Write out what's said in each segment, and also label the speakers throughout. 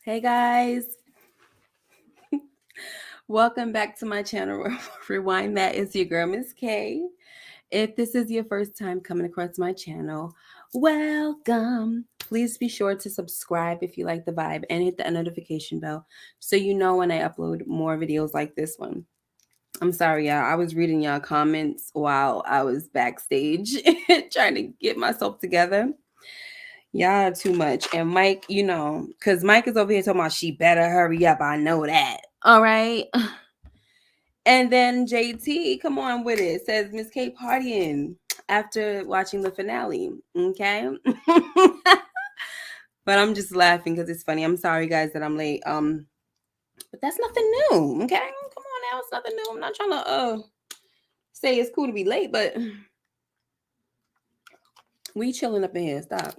Speaker 1: Hey guys, welcome back to my channel. Rewind that is your girl Miss K. If this is your first time coming across my channel, welcome. Please be sure to subscribe if you like the vibe and hit the notification bell so you know when I upload more videos like this one. I'm sorry, y'all. I was reading y'all comments while I was backstage trying to get myself together. Y'all too much. And Mike, because Mike is over here talking about she better hurry up. I know that. All right. And then JT, come on with it. Says Miss K partying after watching the finale. Okay. But I'm just laughing because it's funny. I'm sorry guys that I'm late. But that's nothing new. Okay. Come on now. It's nothing new. I'm not trying to say it's cool to be late, but we chilling up in here. Stop.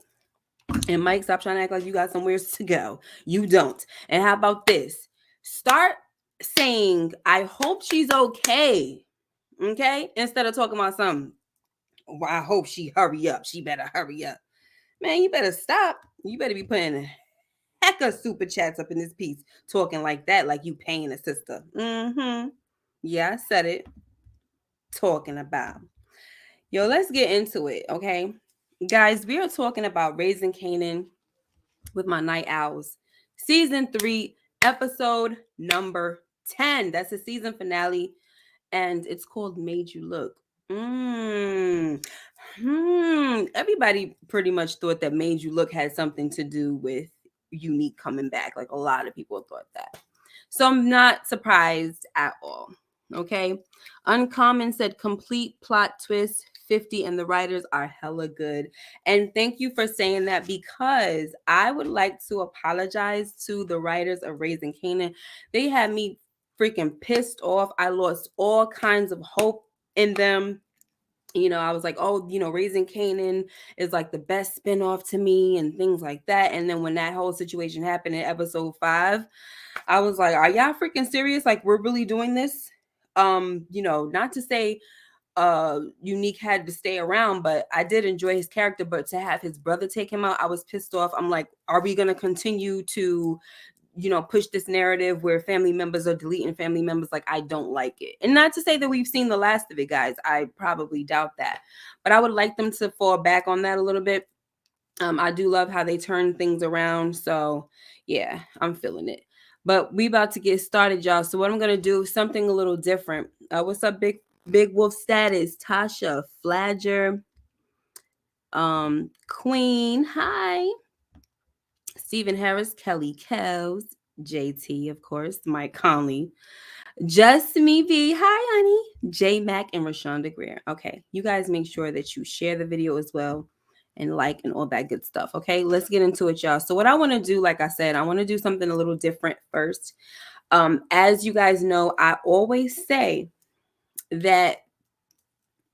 Speaker 1: And Mike, stop trying to act like you got somewhere to go. You don't. And how about this? Start saying, I hope she's okay. Okay? Instead of talking about something. Well, I hope she hurry up. She better hurry up. Man, you better stop. You better be putting heck of super chats up in this piece. Talking like that, like you paying a sister. Mm-hmm. Yeah, I said it. Talking about. Yo, let's get into it, okay? Guys, we are talking about Raising Kanan with my night owls. Season 3, episode number 10. That's the season finale. And it's called Made You Look. Everybody pretty much thought that Made You Look had something to do with Unique coming back. Like a lot of people thought that. So I'm not surprised at all. Okay. Uncommon said complete plot twist 50 and the writers are hella good. And thank you for saying that because I would like to apologize to the writers of Raising Kanan. They had me freaking pissed off. I lost all kinds of hope in them. I was like, oh, Raising Kanan is like the best spinoff to me and things like that. And then when that whole situation happened in episode 5, I was like, are y'all freaking serious? Like, we're really doing this? Not to say Unique had to stay around, but I did enjoy his character. But to have his brother take him out, I was pissed off. I'm like, are we gonna continue to push this narrative where family members are deleting family members? Like, I don't like it. And not to say that we've seen the last of it, guys. I probably doubt that. But I would like them to fall back on that a little bit. I do love how they turn things around. So, yeah, I'm feeling it. But we about to get started, y'all. So what I'm going to do is something a little different. What's up, Big Wolf Status? Tasha, Flagger, Queen, hi. Stephen Harris, Kelly Kells, JT, of course, Mike Conley, Just Me V, hi, honey, J Mac, and Rashonda Greer. Okay, you guys make sure that you share the video as well and like and all that good stuff. Okay, let's get into it, y'all. So what I want to do, like I said, I want to do something a little different first. As you guys know, I always say that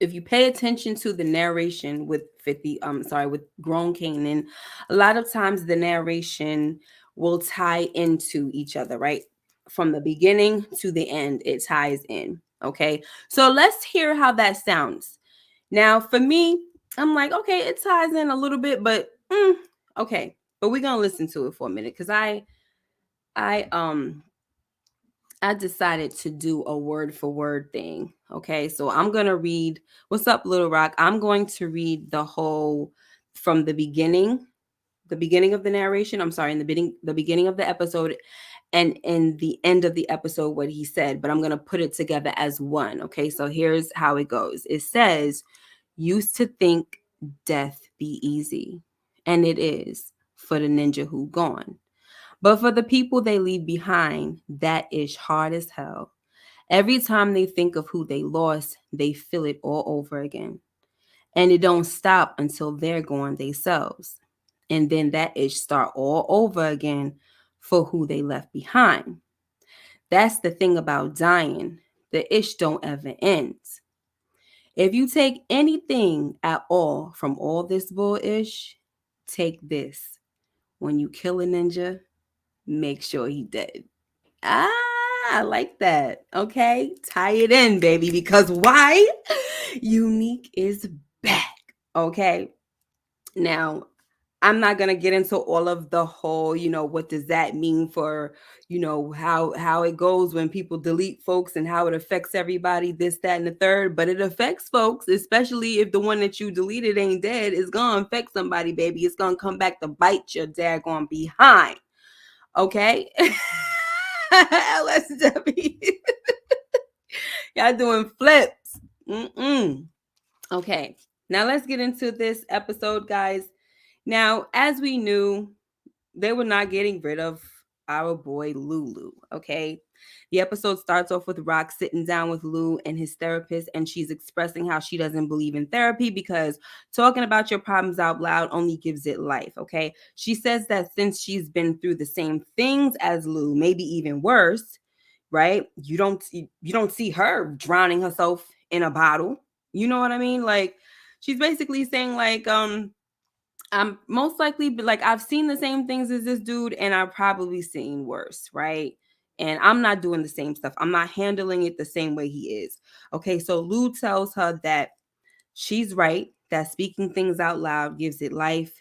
Speaker 1: if you pay attention to the narration with with Grown Kanan, a lot of times the narration will tie into each other, right? From the beginning to the end, it ties in. Okay. So let's hear how that sounds. Now, for me, I'm like, okay, it ties in a little bit, but okay. But we're gonna listen to it for a minute because I decided to do a word for word thing. Okay. So I'm going to read, what's up, Little Rock? I'm going to read the whole from the beginning of the narration. I'm sorry, in the beginning of the episode and in the end of the episode, what he said, but I'm going to put it together as one. Okay. So here's how it goes. It says, used to think death be easy. And it is for the ninja who gone. But for the people they leave behind, that is hard as hell. Every time they think of who they lost, they feel it all over again. And it don't stop until they're gone themselves. And then that ish start all over again for who they left behind. That's the thing about dying. The ish don't ever end. If you take anything at all from all this bullish, take this. When you kill a ninja, make sure he dead. I like that. Okay. Tie it in, baby, because why? Unique is back. Okay. Now, I'm not gonna get into all of the whole, what does that mean for, how it goes when people delete folks and how it affects everybody, this, that, and the third. But it affects folks, especially if the one that you deleted ain't dead. It's gonna affect somebody, baby. It's gonna come back to bite your daggone behind. Okay. LSW. Y'all doing flips. Okay. Now let's get into this episode, guys. Now, as we knew, they were not getting rid of our boy Lulu. Okay. The episode starts off with Rock sitting down with Lou and his therapist, and she's expressing how she doesn't believe in therapy because talking about your problems out loud only gives it life. Okay. She says that since she's been through the same things as Lou, maybe even worse, right? You don't see her drowning herself in a bottle. You know what I mean? Like, she's basically saying, like, I'm most likely, like, I've seen the same things as this dude, and I've probably seen worse, right? And I'm not doing the same stuff. I'm not handling it the same way he is. Okay, so Lou tells her that she's right, that speaking things out loud gives it life,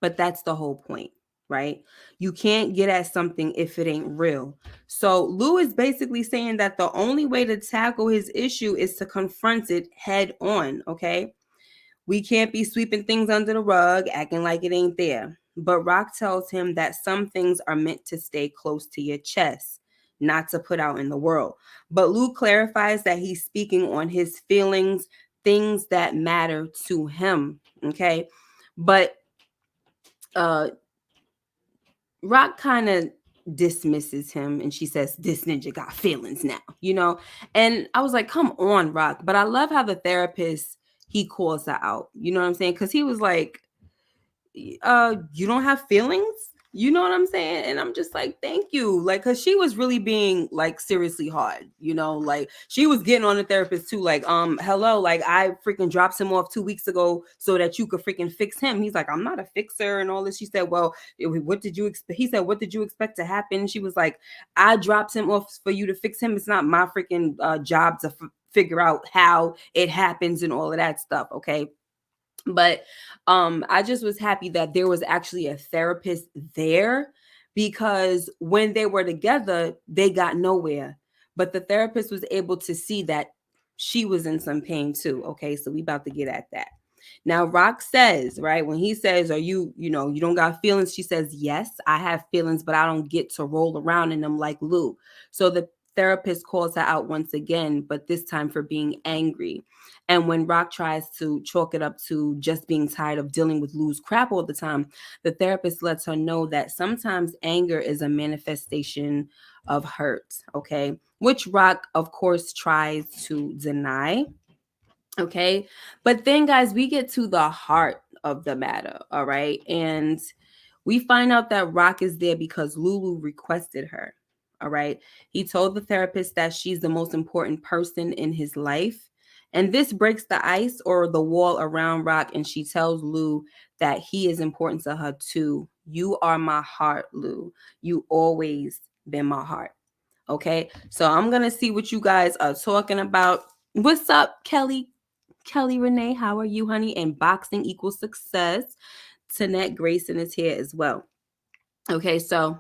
Speaker 1: but that's the whole point, right? You can't get at something if it ain't real. So Lou is basically saying that the only way to tackle his issue is to confront it head on, okay? We can't be sweeping things under the rug, acting like it ain't there. But Rock tells him that some things are meant to stay close to your chest, not to put out in the world. But Lou clarifies that he's speaking on his feelings, things that matter to him. Okay. But Rock kind of dismisses him, and she says, "This ninja got feelings now. And I was like, come on, Rock. But I love how the therapist, he calls her out. You know what I'm saying? Because he was like, you don't have feelings? You know what I'm saying? And I'm just like, thank you. Like, cause she was really being like seriously hard, like she was getting on the therapist too. Like, hello, like I freaking dropped him off 2 weeks ago so that you could freaking fix him. He's like, I'm not a fixer and all this. She said, well, what did you expect? He said, what did you expect to happen? She was like, I dropped him off for you to fix him. It's not my freaking job to figure out how it happens and all of that stuff. Okay. But I just was happy that there was actually a therapist there, because when they were together they got nowhere, but the therapist was able to see that she was in some pain too. Okay, so we about to get at that. Now Rock says, right, when he says, are you don't got feelings, she says, yes, I have feelings, but I don't get to roll around in them like Lou. So the therapist calls her out once again, but this time for being angry. And when Rock tries to chalk it up to just being tired of dealing with Lou's crap all the time, the therapist lets her know that sometimes anger is a manifestation of hurt, okay? Which Rock, of course, tries to deny, okay? But then, guys, we get to the heart of the matter, all right? And we find out that Rock is there because Lulu requested her, all right? He told the therapist that she's the most important person in his life. And this breaks the ice or the wall around Rock. And she tells Lou that he is important to her too. You are my heart, Lou. You always been my heart. Okay. So I'm going to see what you guys are talking about. What's up, Kelly? Kelly Renee, how are you, honey? And boxing equals success. Tanette Grayson is here as well. Okay, so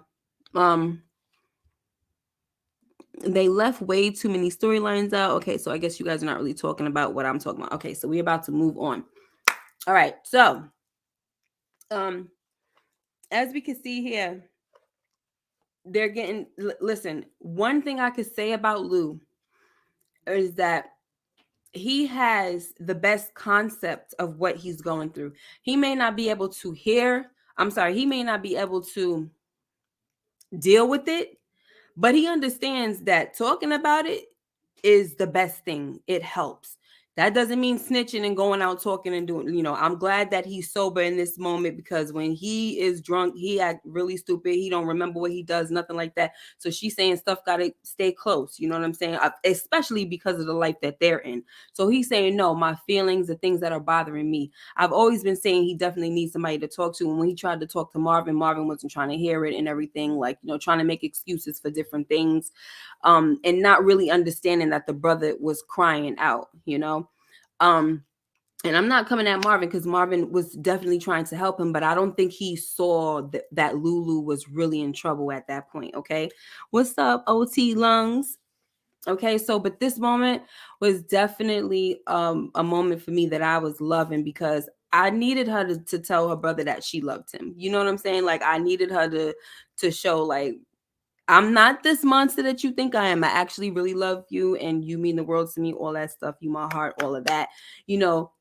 Speaker 1: they left way too many storylines out. Okay, so I guess you guys are not really talking about what I'm talking about. Okay, so we're about to move on. All right, so as we can see here, they're getting, listen, one thing I could say about Lou is that he has the best concept of what he's going through. He may not be able to he may not be able to deal with it, but he understands that talking about it is the best thing. It helps. That doesn't mean snitching and going out talking and doing, I'm glad that he's sober in this moment, because when he is drunk, he act really stupid. He don't remember what he does, nothing like that. So she's saying stuff got to stay close. You know what I'm saying? Especially because of the life that they're in. So he's saying, no, my feelings, the things that are bothering me. I've always been saying he definitely needs somebody to talk to. And when he tried to talk to Marvin, Marvin wasn't trying to hear it and everything, like, trying to make excuses for different things. And not really understanding that the brother was crying out, And I'm not coming at Marvin because Marvin was definitely trying to help him, but I don't think he saw that Lulu was really in trouble at that point. Okay. What's up, OT Lungs? Okay. So, but this moment was definitely a moment for me that I was loving because I needed her to tell her brother that she loved him. You know what I'm saying? Like, I needed her to show, like, I'm not this monster that you think I am. I actually really love you and you mean the world to me, all that stuff. You my heart, all of that, you know.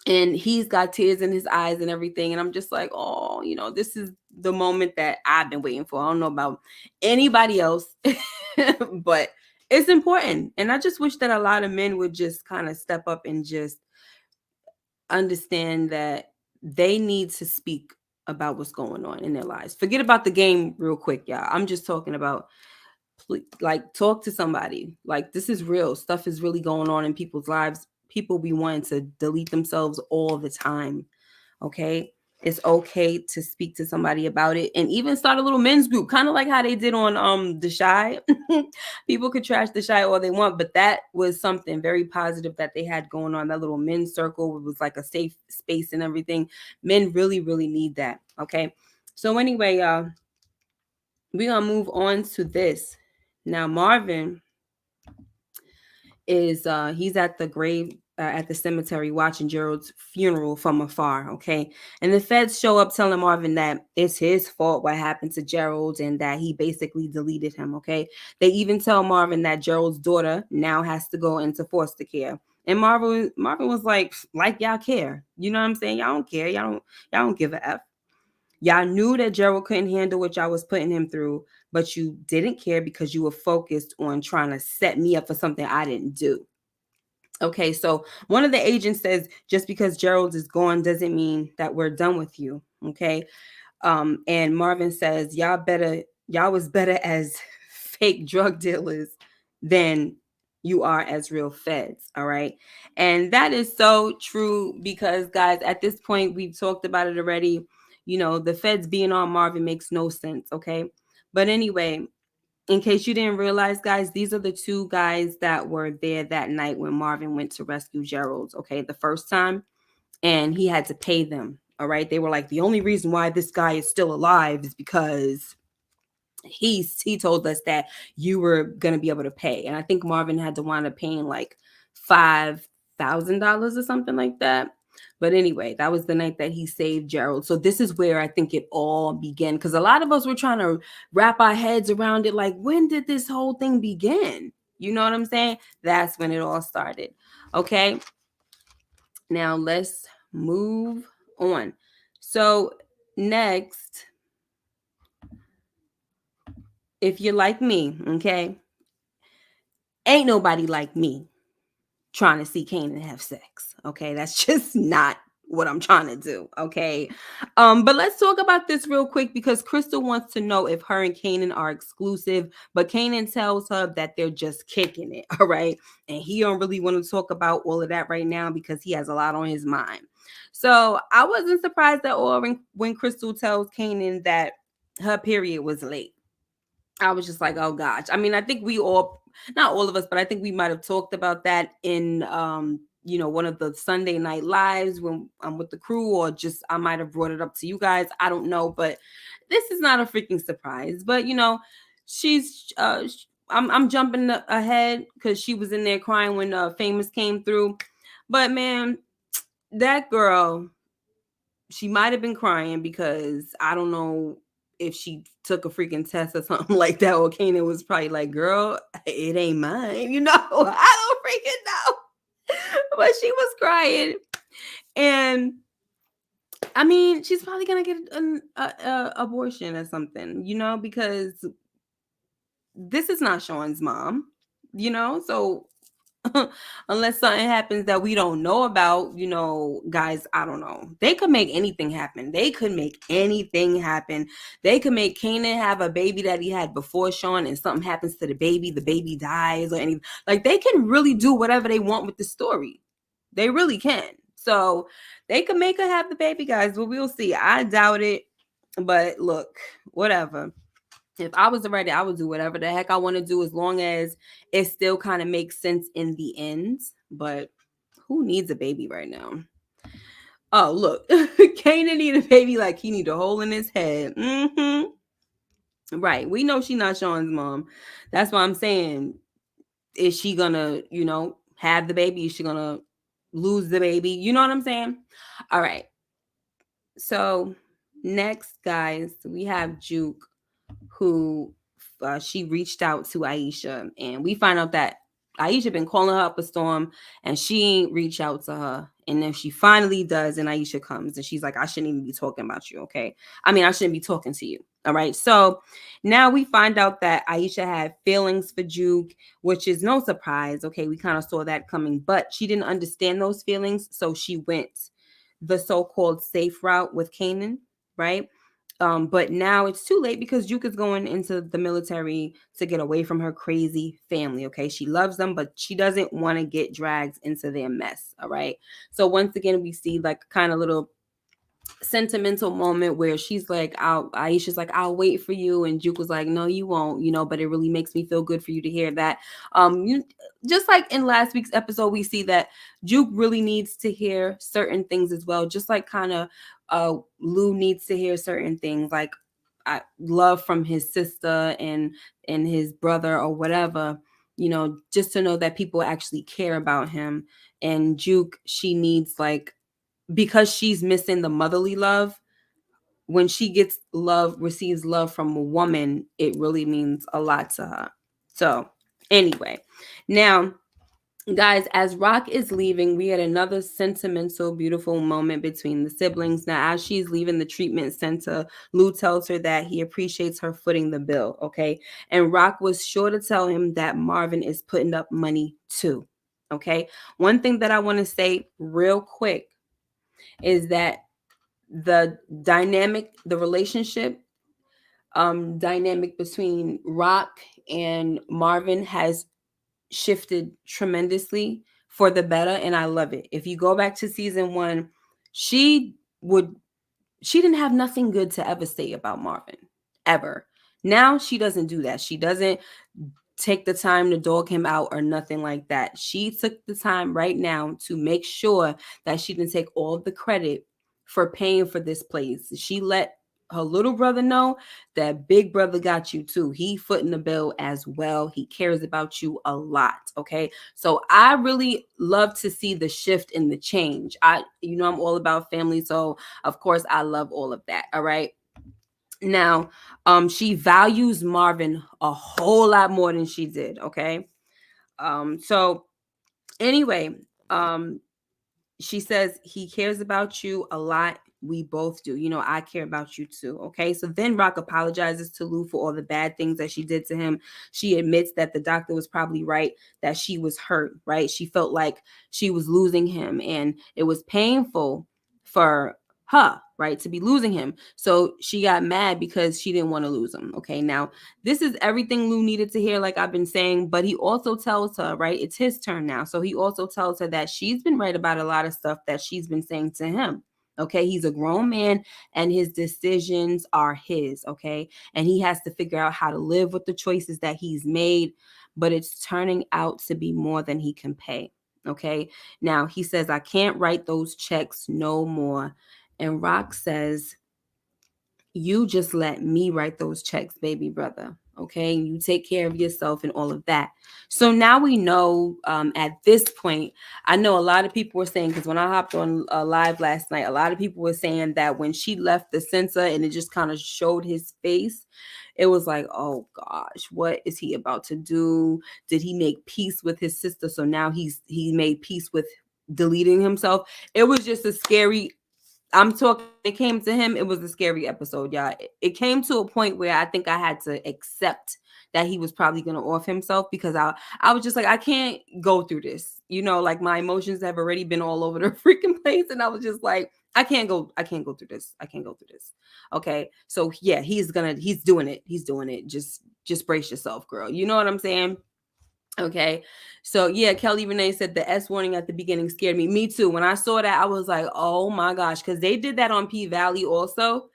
Speaker 1: And he's got tears in his eyes and everything. And I'm just like, oh, this is the moment that I've been waiting for. I don't know about anybody else, but it's important. And I just wish that a lot of men would just kind of step up and just understand that they need to speak about what's going on in their lives. Forget about the game real quick, y'all. I'm just talking about, like, talk to somebody. Like, this is real stuff is really going on in people's lives. People be wanting to delete themselves all the time. Okay, it's okay to speak to somebody about it and even start a little men's group, kind of like how they did on the Shy. People could trash the Shy all they want, but that was something very positive that they had going on. That little men's circle, it was like a safe space and everything. Men really, really need that. Okay, so anyway, we're gonna move on to this. Now Marvin is he's at the grave, at the cemetery, watching Gerald's funeral from afar. Okay, and the feds show up telling Marvin that it's his fault what happened to Gerald and that he basically deleted him. Okay, they even tell Marvin that Gerald's daughter now has to go into foster care. And Marvin was like y'all care. You know what I'm saying? Y'all don't care. Y'all don't give a F. Y'all knew that Gerald couldn't handle what y'all was putting him through, but you didn't care because you were focused on trying to set me up for something I didn't do. Okay, so one of the agents says just because Gerald is gone doesn't mean that we're done with you. Okay. And Marvin says, y'all was better as fake drug dealers than you are as real feds. All right. And that is so true because, guys, at this point, we've talked about it already. The feds being on Marvin makes no sense. Okay. But anyway, in case you didn't realize, guys, these are the two guys that were there that night when Marvin went to rescue Gerald. Okay. The first time, and he had to pay them. All right. They were like, the only reason why this guy is still alive is because he told us that you were gonna be able to pay. And I think Marvin had to wind up paying like $5,000 or something like that. But anyway, that was the night that he saved Gerald. So this is where I think it all began, because a lot of us were trying to wrap our heads around it. Like, when did this whole thing begin? You know what I'm saying? That's when it all started. Okay. Now let's move on. So next, if you're like me, okay, ain't nobody like me trying to see Kanan have sex. Okay, that's just not what I'm trying to do. Okay, but let's talk about this real quick because Crystal wants to know if her and Kanan are exclusive, but Kanan tells her that they're just kicking it. All right, and he don't really want to talk about all of that right now because he has a lot on his mind. So I wasn't surprised at all when Crystal tells Kanan that her period was late. I was just like, oh gosh. I mean, I think we all, not all of us, but I think we might have talked about that in one of the Sunday night lives when I'm with the crew, or just I might have brought it up to you guys. I don't know, but this is not a freaking surprise. But she's I'm jumping ahead because she was in there crying when Famous came through. But man, that girl, she might have been crying because I don't know if she took a freaking test or something like that, or Kanan was probably like, girl, it ain't mine, I don't freaking know. But she was crying. And I mean, she's probably gonna get an abortion or something, because this is not Sean's mom, so unless something happens that we don't know about, guys, I don't know. They could make anything happen. They could make anything happen. They could make Kanan have a baby that he had before Sean, and something happens to the baby dies, or anything. Like, they can really do whatever they want with the story. They really can. So they could make her have the baby, guys, but we'll see. I doubt it. But look, whatever. If I was ready, I would do whatever the heck I want to do, as long as it still kind of makes sense in the end. But who needs a baby right now? Oh, look, Kanan need a baby like he need a hole in his head. Right. We know she not Sean's mom. That's why I'm saying, is she gonna, have the baby? Is she gonna lose the baby? You know what I'm saying? All right. So next, guys, we have Juke, who she reached out to Aisha, and we find out that Aisha been calling her up a storm, and she ain't reach out to her. And then she finally does, and Aisha comes, and she's like, "I shouldn't even be talking about you, okay? I mean, I shouldn't be talking to you." All right. So now we find out that Aisha had feelings for Juke, which is no surprise. Okay, we kind of saw that coming, but she didn't understand those feelings, so she went the so-called safe route with Kanan, right? But now it's too late because Juke is going into the military to get away from her crazy family. Okay, she loves them, but she doesn't want to get dragged into their mess. All right. So once again, we see like kind of little sentimental moment where she's like, Aisha's like, "I'll wait for you," and Juke was like, "No, you won't," but it really makes me feel good for you to hear that. You just like in last week's episode, we see that Juke really needs to hear certain things as well, just like kind of Lou needs to hear certain things, like love from his sister and his brother or whatever, just to know that people actually care about him. And Juke, she needs, like, because she's missing the motherly love, when she gets love, receives love from a woman, it really means a lot to her. So anyway, now guys, as Rock is leaving, we had another sentimental, beautiful moment between the siblings. Now, as she's leaving the treatment center, Lou tells her that he appreciates her footing the bill, okay? And Rock was sure to tell him that Marvin is putting up money too, okay? One thing that I want to say real quick is that the relationship dynamic between Rock and Marvin has shifted tremendously for the better, and I love it. If you go back to season 1, she would she didn't have nothing good to ever say about Marvin, ever. Now she doesn't do that. She doesn't take the time to dog him out or nothing like that. She took the time right now to make sure that she didn't take all the credit for paying for this place. She let her little brother know that big brother got you too. He footing the bill as well. He cares about you a lot. Okay. So I really love to see the shift and the change. I'm all about family. So of course I love all of that. All right. Now, she values Marvin a whole lot more than she did. Okay. So anyway, she says he cares about you a lot. We both do. I care about you too. Okay. So then Rock apologizes to Lou for all the bad things that she did to him. She admits that the doctor was probably right, that she was hurt, right? She felt like she was losing him and it was painful for her, right, to be losing him. So she got mad because she didn't want to lose him. Okay. Now, this is everything Lou needed to hear, like I've been saying, but he also tells her, right, it's his turn now. So he also tells her that she's been right about a lot of stuff that she's been saying to him. Okay, he's a grown man and his decisions are his. Okay, and he has to figure out how to live with the choices that he's made, but it's turning out to be more than he can pay. Okay, now he says, "I can't write those checks no more." And Rock says, "You just let me write those checks, baby brother. Okay, you take care of yourself and all of that." So now we know, at this point, I know a lot of people were saying, because when I hopped on live last night, a lot of people were saying that when she left the censor and it just kind of showed his face, it was like, oh gosh, what is he about to do? Did he make peace with his sister? So now he made peace with deleting himself. It was just a scary, I'm talking, it came to him, it was a scary episode, y'all. It came to a point where I think I had to accept that he was probably going to off himself, because I was just like, I can't go through this. Like my emotions have already been all over the freaking place. And I was just like, I can't go through this. I can't go through this. Okay. So yeah, he's doing it. He's doing it. Just brace yourself, girl. You know what I'm saying? Okay. So yeah, Kelly Renee said the S warning at the beginning scared me. Me too. When I saw that, I was like, oh my gosh, because they did that on P Valley also.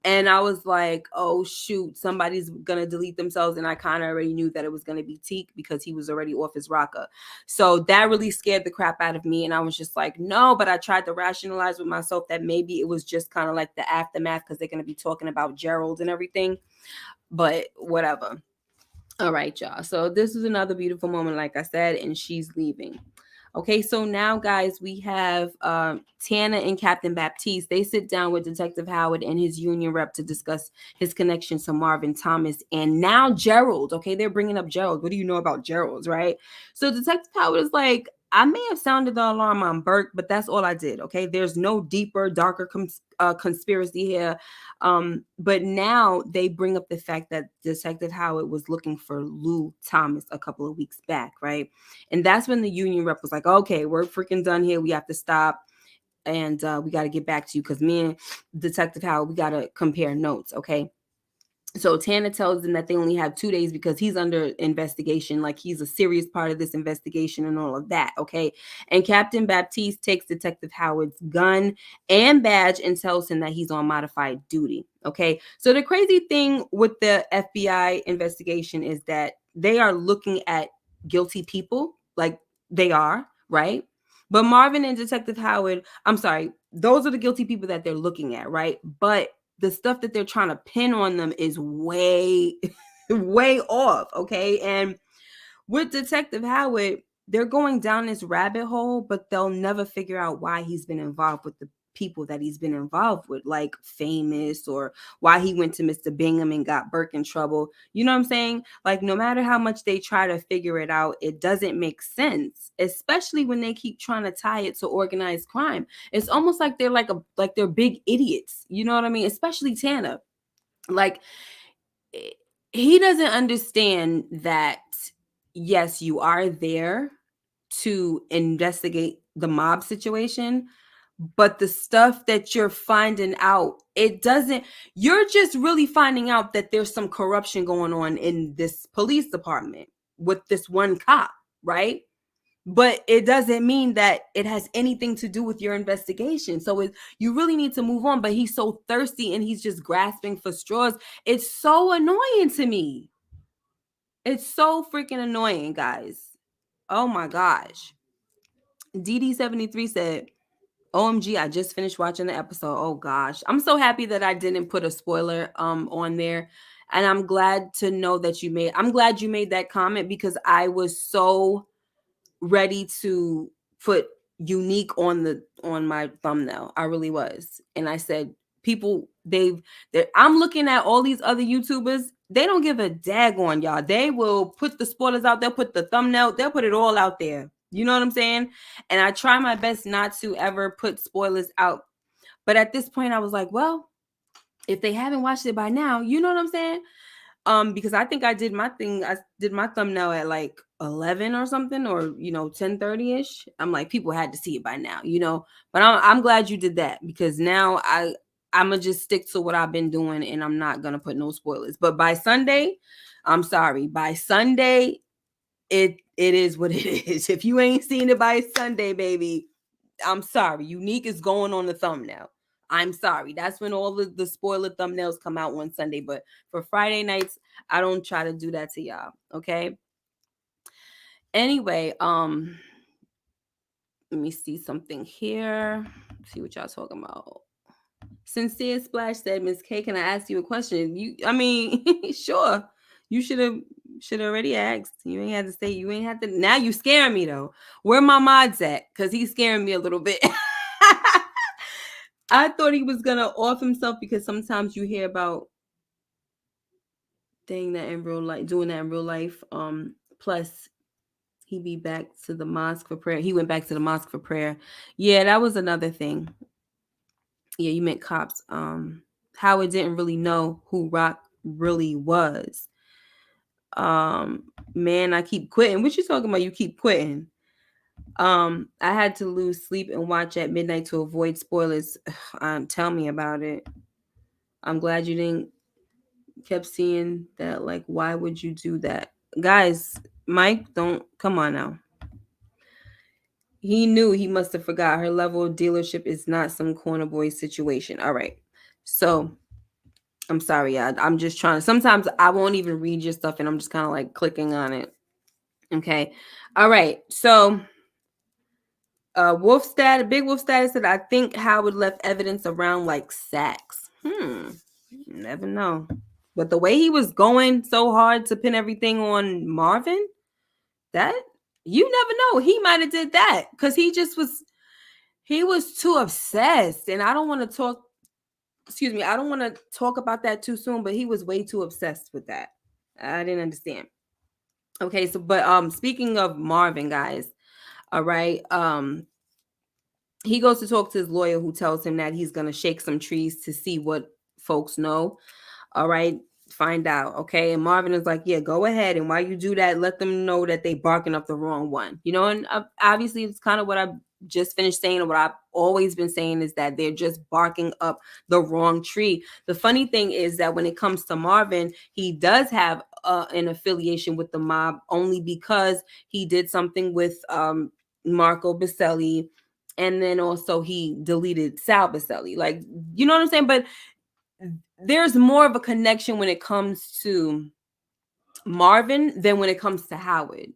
Speaker 1: And I was like, oh shoot, somebody's gonna delete themselves. And I kind of already knew that it was gonna be Teak because he was already off his rocker. So that really scared the crap out of me. And I was just like, no, but I tried to rationalize with myself that maybe it was just kind of like the aftermath because they're gonna be talking about Gerald and everything. But whatever. All right, y'all. So this is another beautiful moment, like I said, and she's leaving. Okay, so now, guys, we have Tana and Captain Baptiste. They sit down with Detective Howard and his union rep to discuss his connection to Marvin Thomas and now Gerald. Okay, they're bringing up Gerald. What do you know about Gerald, right? So Detective Howard is like, I may have sounded the alarm on Burke, but that's all I did. Okay, there's no deeper, darker conspiracy here. But now they bring up the fact that Detective Howard was looking for Lou Thomas a couple of weeks back, right? And that's when the union rep was like, okay, we're freaking done here. We have to stop. And we got to get back to you because me and Detective Howard, we got to compare notes, okay? So Tana tells them that they only have 2 days because he's under investigation, like he's a serious part of this investigation and all of that, okay? And Captain Baptiste takes Detective Howard's gun and badge and tells him that he's on modified duty, okay? So the crazy thing with the FBI investigation is that they are looking at guilty people, like they are, right? But Marvin and Detective Howard, I'm sorry, those are the guilty people that they're looking at, right? But the stuff that they're trying to pin on them is way, way off. Okay. And with Detective Howard, they're going down this rabbit hole, but they'll never figure out why he's been involved with the people that he's been involved with, like Famous, or why he went to Mr. Bingham and got Burke in trouble. You know what I'm saying? Like, no matter how much they try to figure it out, it doesn't make sense, especially when they keep trying to tie it to organized crime. It's almost like they're like they're big idiots. You know what I mean? Especially Tana. Like, he doesn't understand that, yes, you are there to investigate the mob situation, but the stuff that you're finding out, it doesn't, you're just really finding out that there's some corruption going on in this police department with this one cop, right? But it doesn't mean that it has anything to do with your investigation. So you really need to move on. But he's so thirsty and he's just grasping for straws. It's so annoying to me. It's so freaking annoying, guys. Oh my gosh. DD73 said, OMG, I just finished watching the episode. Oh gosh. I'm so happy that I didn't put a spoiler on there. And I'm glad to know that I'm glad you made that comment because I was so ready to put unique on my thumbnail. I really was. And I said, people, I'm looking at all these other YouTubers. They don't give a daggone, y'all. They will put the spoilers out. They'll put the thumbnail. They'll put it all out there. You know what I'm saying? And I try my best not to ever put spoilers out. But at this point, I was like, well, if they haven't watched it by now, you know what I'm saying? Because I think I did my thing. I did my thumbnail at like 11 or something, or 10:30ish. I'm like, people had to see it by now, But I'm glad you did that because now I'm gonna just stick to what I've been doing and I'm not gonna put no spoilers. But by Sunday, I'm sorry. By Sunday, it is what it is. If you ain't seen it by Sunday, baby, I'm sorry. Unique is going on the thumbnail. I'm sorry. That's when all the spoiler thumbnails come out on Sunday. But for Friday nights, I don't try to do that to y'all. Okay. Anyway, let me see something here. See what y'all talking about. Sincere Splash said, Miss K, can I ask you a question? Sure. You should already asked. You ain't had to say, you ain't had to. Now you scaring me though. Where my mods at? Because he's scaring me a little bit. I thought he was gonna off himself because sometimes you hear about doing that in real life. Plus he be back to the mosque for prayer. He went back to the mosque for prayer. Yeah, that was another thing. Yeah, you meant cops. Howard didn't really know who Rock really was. Man, I keep quitting. What you talking about? You keep quitting. I had to lose sleep and watch at midnight to avoid spoilers. Tell me about it. I'm glad you didn't kept seeing that. Like, why would you do that? Guys, Mike, don't come on now. He knew, he must have forgot. Her level of dealership is not some corner boy situation. All right. So I'm sorry, I'm just trying to. Sometimes I won't even read your stuff, and I'm just kind of like clicking on it. Okay, all right. So, Big Wolf status said, I think Howard left evidence around like sacks. Never know. But the way he was going so hard to pin everything on Marvin, that you never know. He might have did that because he was too obsessed, and I don't want to talk. Excuse me, I don't want to talk about that too soon, but he was way too obsessed with that. I didn't understand. Okay, so but speaking of Marvin, guys, all right, he goes to talk to his lawyer who tells him that he's going to shake some trees to see what folks know. All right, find out. Okay, and Marvin is like, yeah, go ahead, and while you do that, let them know that they barking up the wrong one, and obviously it's kind of what I just finished saying, or what I've always been saying, is that they're just barking up the wrong tree. The funny thing is that when it comes to Marvin, he does have an affiliation with the mob, only because he did something with Marco Baselli, and then also he deleted Sal Baselli. Like, you know what I'm saying? But there's more of a connection when it comes to Marvin than when it comes to Howard.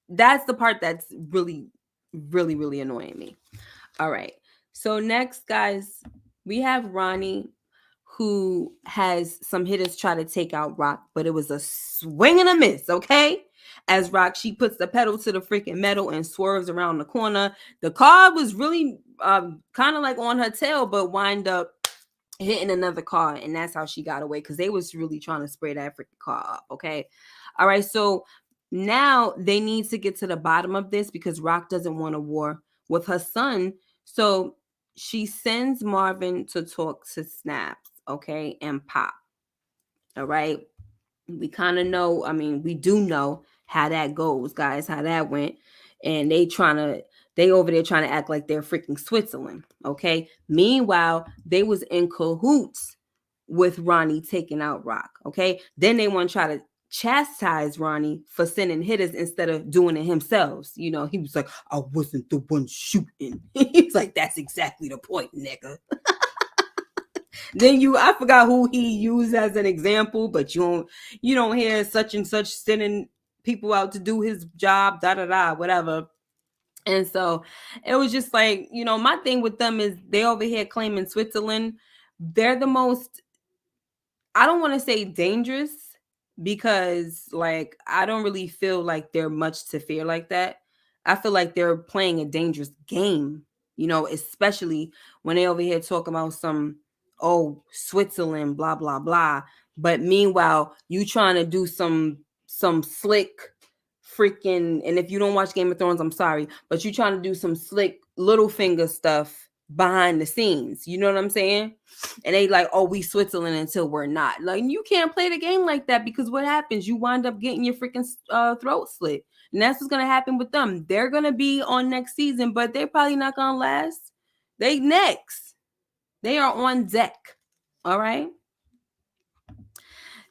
Speaker 1: That's the part that's really, really, really annoying me. All right. So next, guys, we have Ronnie, who has some hitters try to take out Rock, but it was a swing and a miss, okay? As Rock, she puts the pedal to the freaking metal and swerves around the corner. The car was really kind of like on her tail, but wind up hitting another car, and that's how she got away, because they was really trying to spray that freaking car up. Okay, all right, so now they need to get to the bottom of this, because Rock doesn't want a war with her son. So she sends Marvin to talk to Snaps, okay, and Pop. All right, we kind of know, I mean, we do know how that goes, guys, how that went. And they over there trying to act like they're freaking Switzerland. Okay. Meanwhile, they was in cahoots with Ronnie taking out Rock. Okay. Then they want to try to chastise Ronnie for sending hitters instead of doing it himself. He was like, I wasn't the one shooting. He's like, that's exactly the point, nigga. Then I forgot who he used as an example, but you don't hear such and such sending people out to do his job, da da da, whatever. And so it was just like, my thing with them is they over here claiming Switzerland. They're the most, I don't want to say dangerous, because like I don't really feel like they're much to fear like that. I feel like they're playing a dangerous game, especially when they over here talk about some, oh, Switzerland, blah blah blah. But meanwhile, you trying to do some slick freaking, and if you don't watch Game of Thrones, I'm sorry, but you trying to do some slick little finger stuff behind the scenes. You know what I'm saying? And they like, oh, we Switzerland until we're not. Like, you can't play the game like that, because what happens? You wind up getting your freaking throat slit. And that's what's going to happen with them. They're going to be on next season, but they're probably not going to last. They next. They are on deck. All right.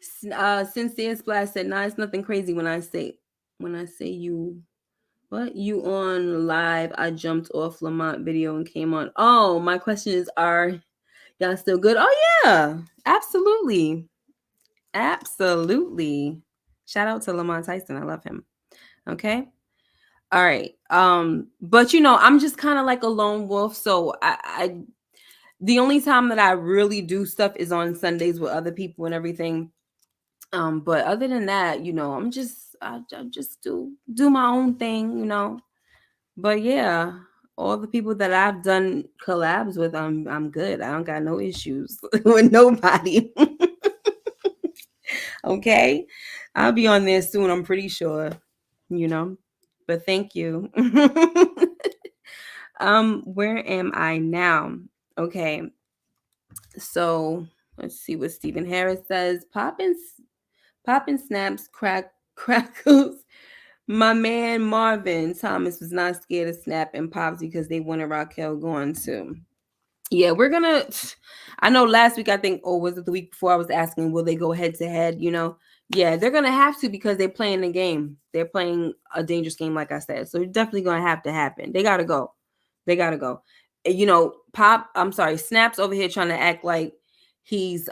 Speaker 1: Sincere Splash said, nah, it's nothing crazy when I say you. What? You on live? I jumped off Lamont video and came on. Oh, my question is, are y'all still good? Oh yeah, absolutely. Absolutely. Shout out to Lamont Tyson. I love him. Okay. All right. But I'm just kind of like a lone wolf. So I the only time that I really do stuff is on Sundays with other people and everything. But other than that, I just do my own thing. But yeah, all the people that I've done collabs with, I'm good. I don't got no issues with nobody. Okay, I'll be on there soon, I'm pretty sure. But thank you. Where am I now? Okay, so let's see what Stephen Harris says. Poppin' snaps, crackles. My man Marvin Thomas was not scared of Snap and Pops because they wanted Raquel going too. Yeah, I know last week, I think, or was it the week before, I was asking, will they go head to head? Yeah, they're going to have to, because they're playing the game. They're playing a dangerous game, like I said. So it's definitely going to have to happen. They got to go. Snap's over here trying to act like he's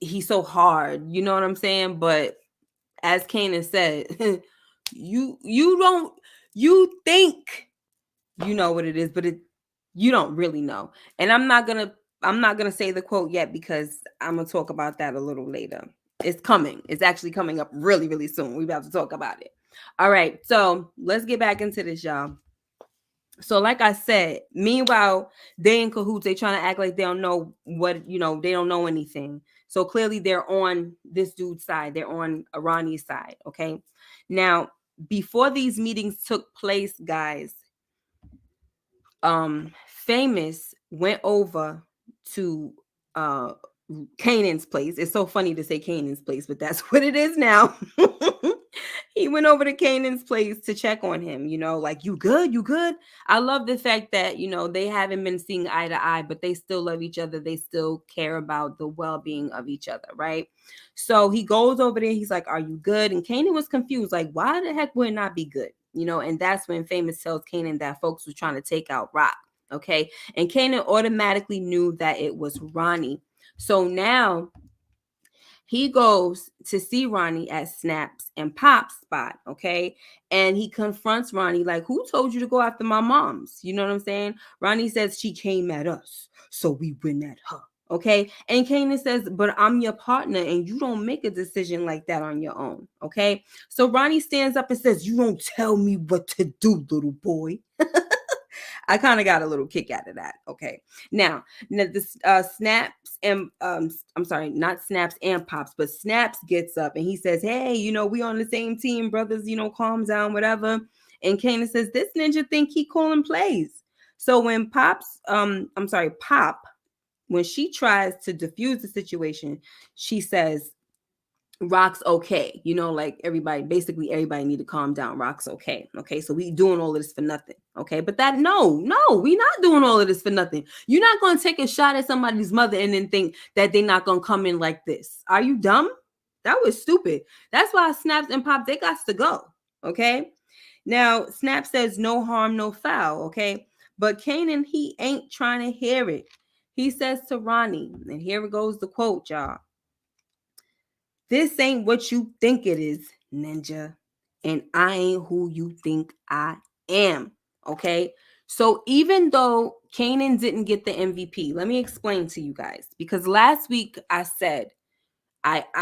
Speaker 1: he's so hard. You know what I'm saying? But as Kanan said, you don't, you think you know what it is, but you don't really know. And I'm not gonna say the quote yet because I'm gonna talk about that a little later. It's coming. It's actually coming up really, really soon. We're about to talk about it. All right, so let's get back into this, y'all. So, like I said, meanwhile, they in cahoots. They trying to act like they don't know what, they don't know anything. So clearly, they're on this dude's side. They're on Ronnie's side. Okay. Now, before these meetings took place, guys, Famous went over to Kanan's place. It's so funny to say Kanan's place, but that's what it is now. He went over to Kanan's place to check on him, like, you good? You good? I love the fact that, they haven't been seeing eye to eye, but they still love each other. They still care about the well-being of each other, right? So he goes over there. He's like, are you good? And Kanan was confused, like, why the heck would it not be good? And that's when Famous tells Kanan that folks were trying to take out Rock, okay? And Kanan automatically knew that it was Ronnie. So now he goes to see Ronnie at Snaps and Pop's spot, okay? And he confronts Ronnie like, who told you to go after my moms? You know what I'm saying? Ronnie says she came at us, so we went at her, okay? And Kanan says, but I'm your partner and you don't make a decision like that on your own, okay? So Ronnie stands up and says, you don't tell me what to do, little boy. I kind of got a little kick out of that. Okay. Now the Snaps and I'm sorry, not Snaps and Pops, but Snaps gets up and he says, hey, we on the same team, brothers, calm down, whatever. And Kanan says, this ninja think he calling plays. So when Pop, when she tries to diffuse the situation, she says, Rock's okay. Like basically everybody need to calm down. Rock's okay. Okay. So we doing all of this for nothing. Okay. But no, we not doing all of this for nothing. You're not going to take a shot at somebody's mother and then think that they're not going to come in like this. Are you dumb? That was stupid. That's why Snaps and Pop, they got to go. Okay. Now, Snap says no harm, no foul. Okay. But Kanan, he ain't trying to hear it. He says to Ronnie, and here goes the quote, y'all. This ain't what you think it is, ninja. And I ain't who you think I am. Okay. So even though Kanan didn't get the MVP, let me explain to you guys. Because last week I said I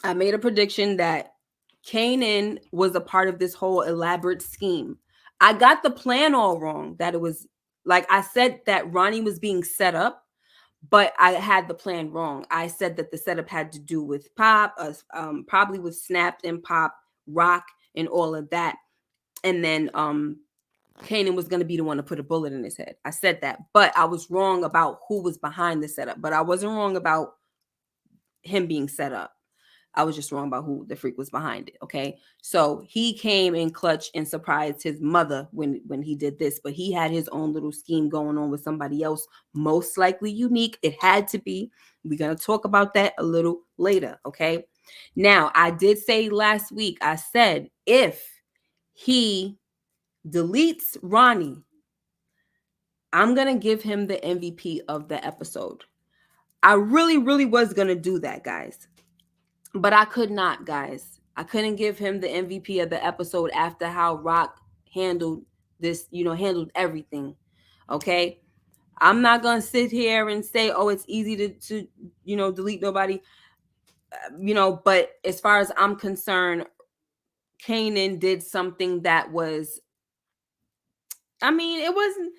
Speaker 1: made a prediction that Kanan was a part of this whole elaborate scheme. I got the plan all wrong. That it was like I said that Ronnie was being set up. But I had the plan wrong. I said that the setup had to do with Pop, probably with Snap and Pop, Rock, and all of that. And then Kanan was going to be the one to put a bullet in his head. I said that. But I was wrong about who was behind the setup. But I wasn't wrong about him being set up. I was just wrong about who the freak was behind it. Okay. So he came in clutch and surprised his mother when he did this, but he had his own little scheme going on with somebody else, most likely unique. It had to be. We're going to talk about that a little later. Okay. Now, I did say last week, I said, if he deletes Ronnie, I'm going to give him the MVP of the episode. I really, really was going to do that, guys. But I could not, guys. I couldn't give him the MVP of the episode after how Rock handled this, handled everything. Okay. I'm not going to sit here and say, oh, it's easy to delete nobody. But as far as I'm concerned, Kanan did something that was, it wasn't,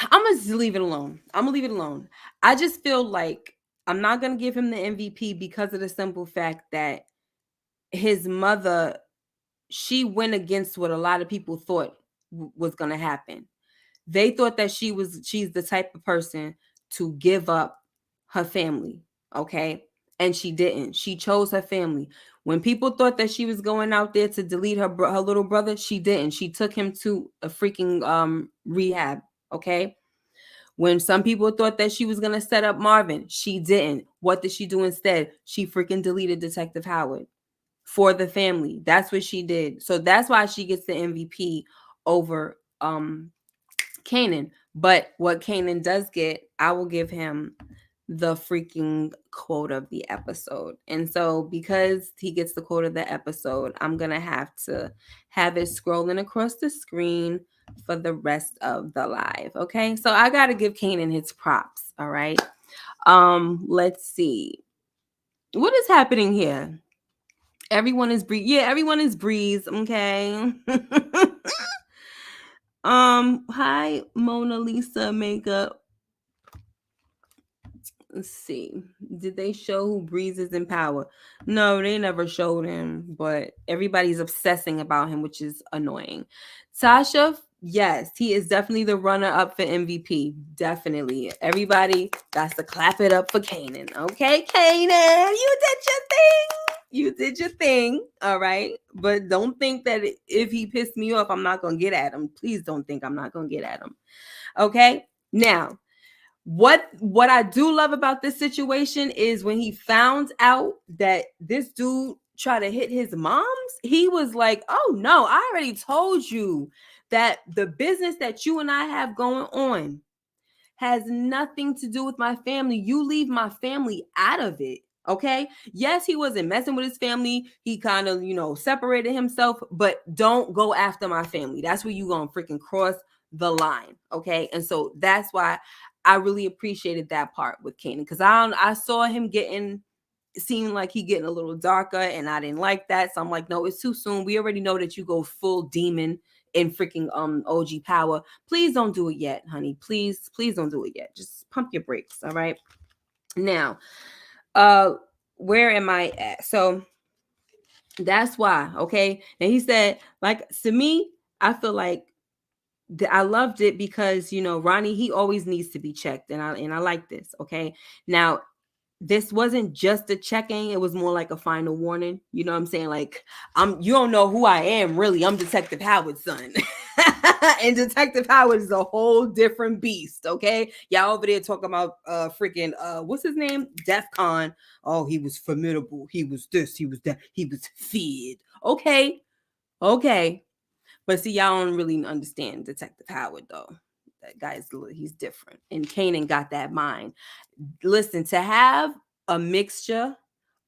Speaker 1: I'm going to just leave it alone. I'm going to leave it alone. I just feel like I'm not going to give him the MVP because of the simple fact that his mother, she went against what a lot of people thought was going to happen. They thought that she's the type of person to give up her family. Okay. And she didn't. She chose her family. When people thought that she was going out there to delete her little brother, she didn't. She took him to a freaking rehab. Okay. When some people thought that she was going to set up Marvin, she didn't. What did she do instead? She freaking deleted Detective Howard for the family. That's what she did. So that's why she gets the MVP over Kanan. But what Kanan does get, I will give him the freaking quote of the episode. And so because he gets the quote of the episode, I'm going to have it scrolling across the screen for the rest of the live. Okay? So I got to give Kanan his props, all right? Let's see. What is happening here? Everyone is Breeze. Yeah, everyone is Breeze, okay? Hi Mona Lisa makeup. Let's see. Did they show who Breeze is in Power? No, they never showed him, but everybody's obsessing about him, which is annoying. Tasha, yes, he is definitely the runner up for MVP. Definitely. Everybody got to clap it up for Kanan. Okay, Kanan, you did your thing. You did your thing. All right. But don't think that if he pissed me off, I'm not going to get at him. Please don't think I'm not going to get at him. Okay. Now, what I do love about this situation is when he found out that this dude tried to hit his mom's, he was like, oh no, I already told you that the business that you and I have going on has nothing to do with my family. You leave my family out of it. Okay. Yes, he wasn't messing with his family. He kind of, separated himself, but don't go after my family. That's where you gonna freaking cross the line. Okay. And so that's why I really appreciated that part with Kanan, because I saw him seemed like he getting a little darker, and I didn't like that. So I'm like, no, it's too soon. We already know that you go full demon in freaking OG power. Please don't do it yet, honey. Please don't do it yet. Just pump your brakes. All right. Now, where am I at? So that's why. Okay. And he said, like, to me, I feel like I loved it because Ronnie, he always needs to be checked, and I like this. Okay. Now, this wasn't just a checking, it was more like a final warning. You know what I'm saying? Like, you don't know who I am, really. I'm Detective Howard's son. And Detective Howard is a whole different beast. Okay. Y'all over there talking about freaking what's his name? DEFCON. Oh, he was formidable. He was this, he was that, he was feared. Okay. Okay. But see, y'all don't really understand Detective Howard, though. That guy's, he's different. And Kanan got that mind. Listen, to have a mixture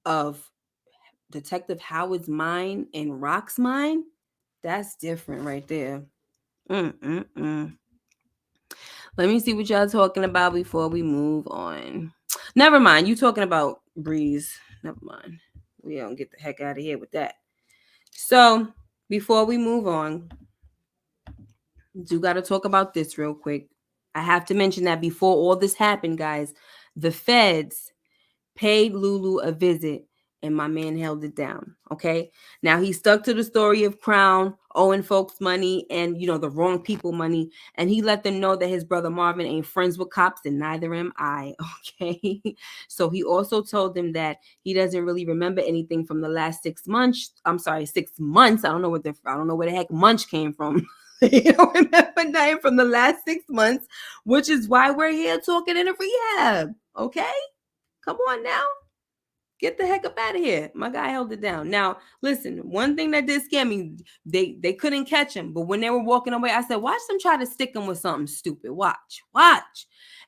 Speaker 1: of Detective Howard's mind and Rock's mind, that's different right there. Mm-mm-mm. Let me see what y'all talking about before we move on. Never mind. You talking about Breeze. Never mind. We don't get the heck out of here with that. So, before we move on, do got to talk about this real quick. I have to mention that before all this happened, guys, the feds paid Lulu a visit and my man held it down. Okay. Now he stuck to the story of Crown owing folks money and, the wrong people money. And he let them know that his brother Marvin ain't friends with cops, and neither am I. Okay. So he also told them that he doesn't really remember anything from the last 6 months. I'm sorry, 6 months. I don't know where the heck munch came from. You don't remember nothing from the last 6 months, which is why we're here talking in a rehab. Okay. Come on now. Get the heck up out of here. My guy held it down. Now, listen, one thing that did scare me, they couldn't catch him. But when they were walking away, I said, watch them try to stick him with something stupid. Watch.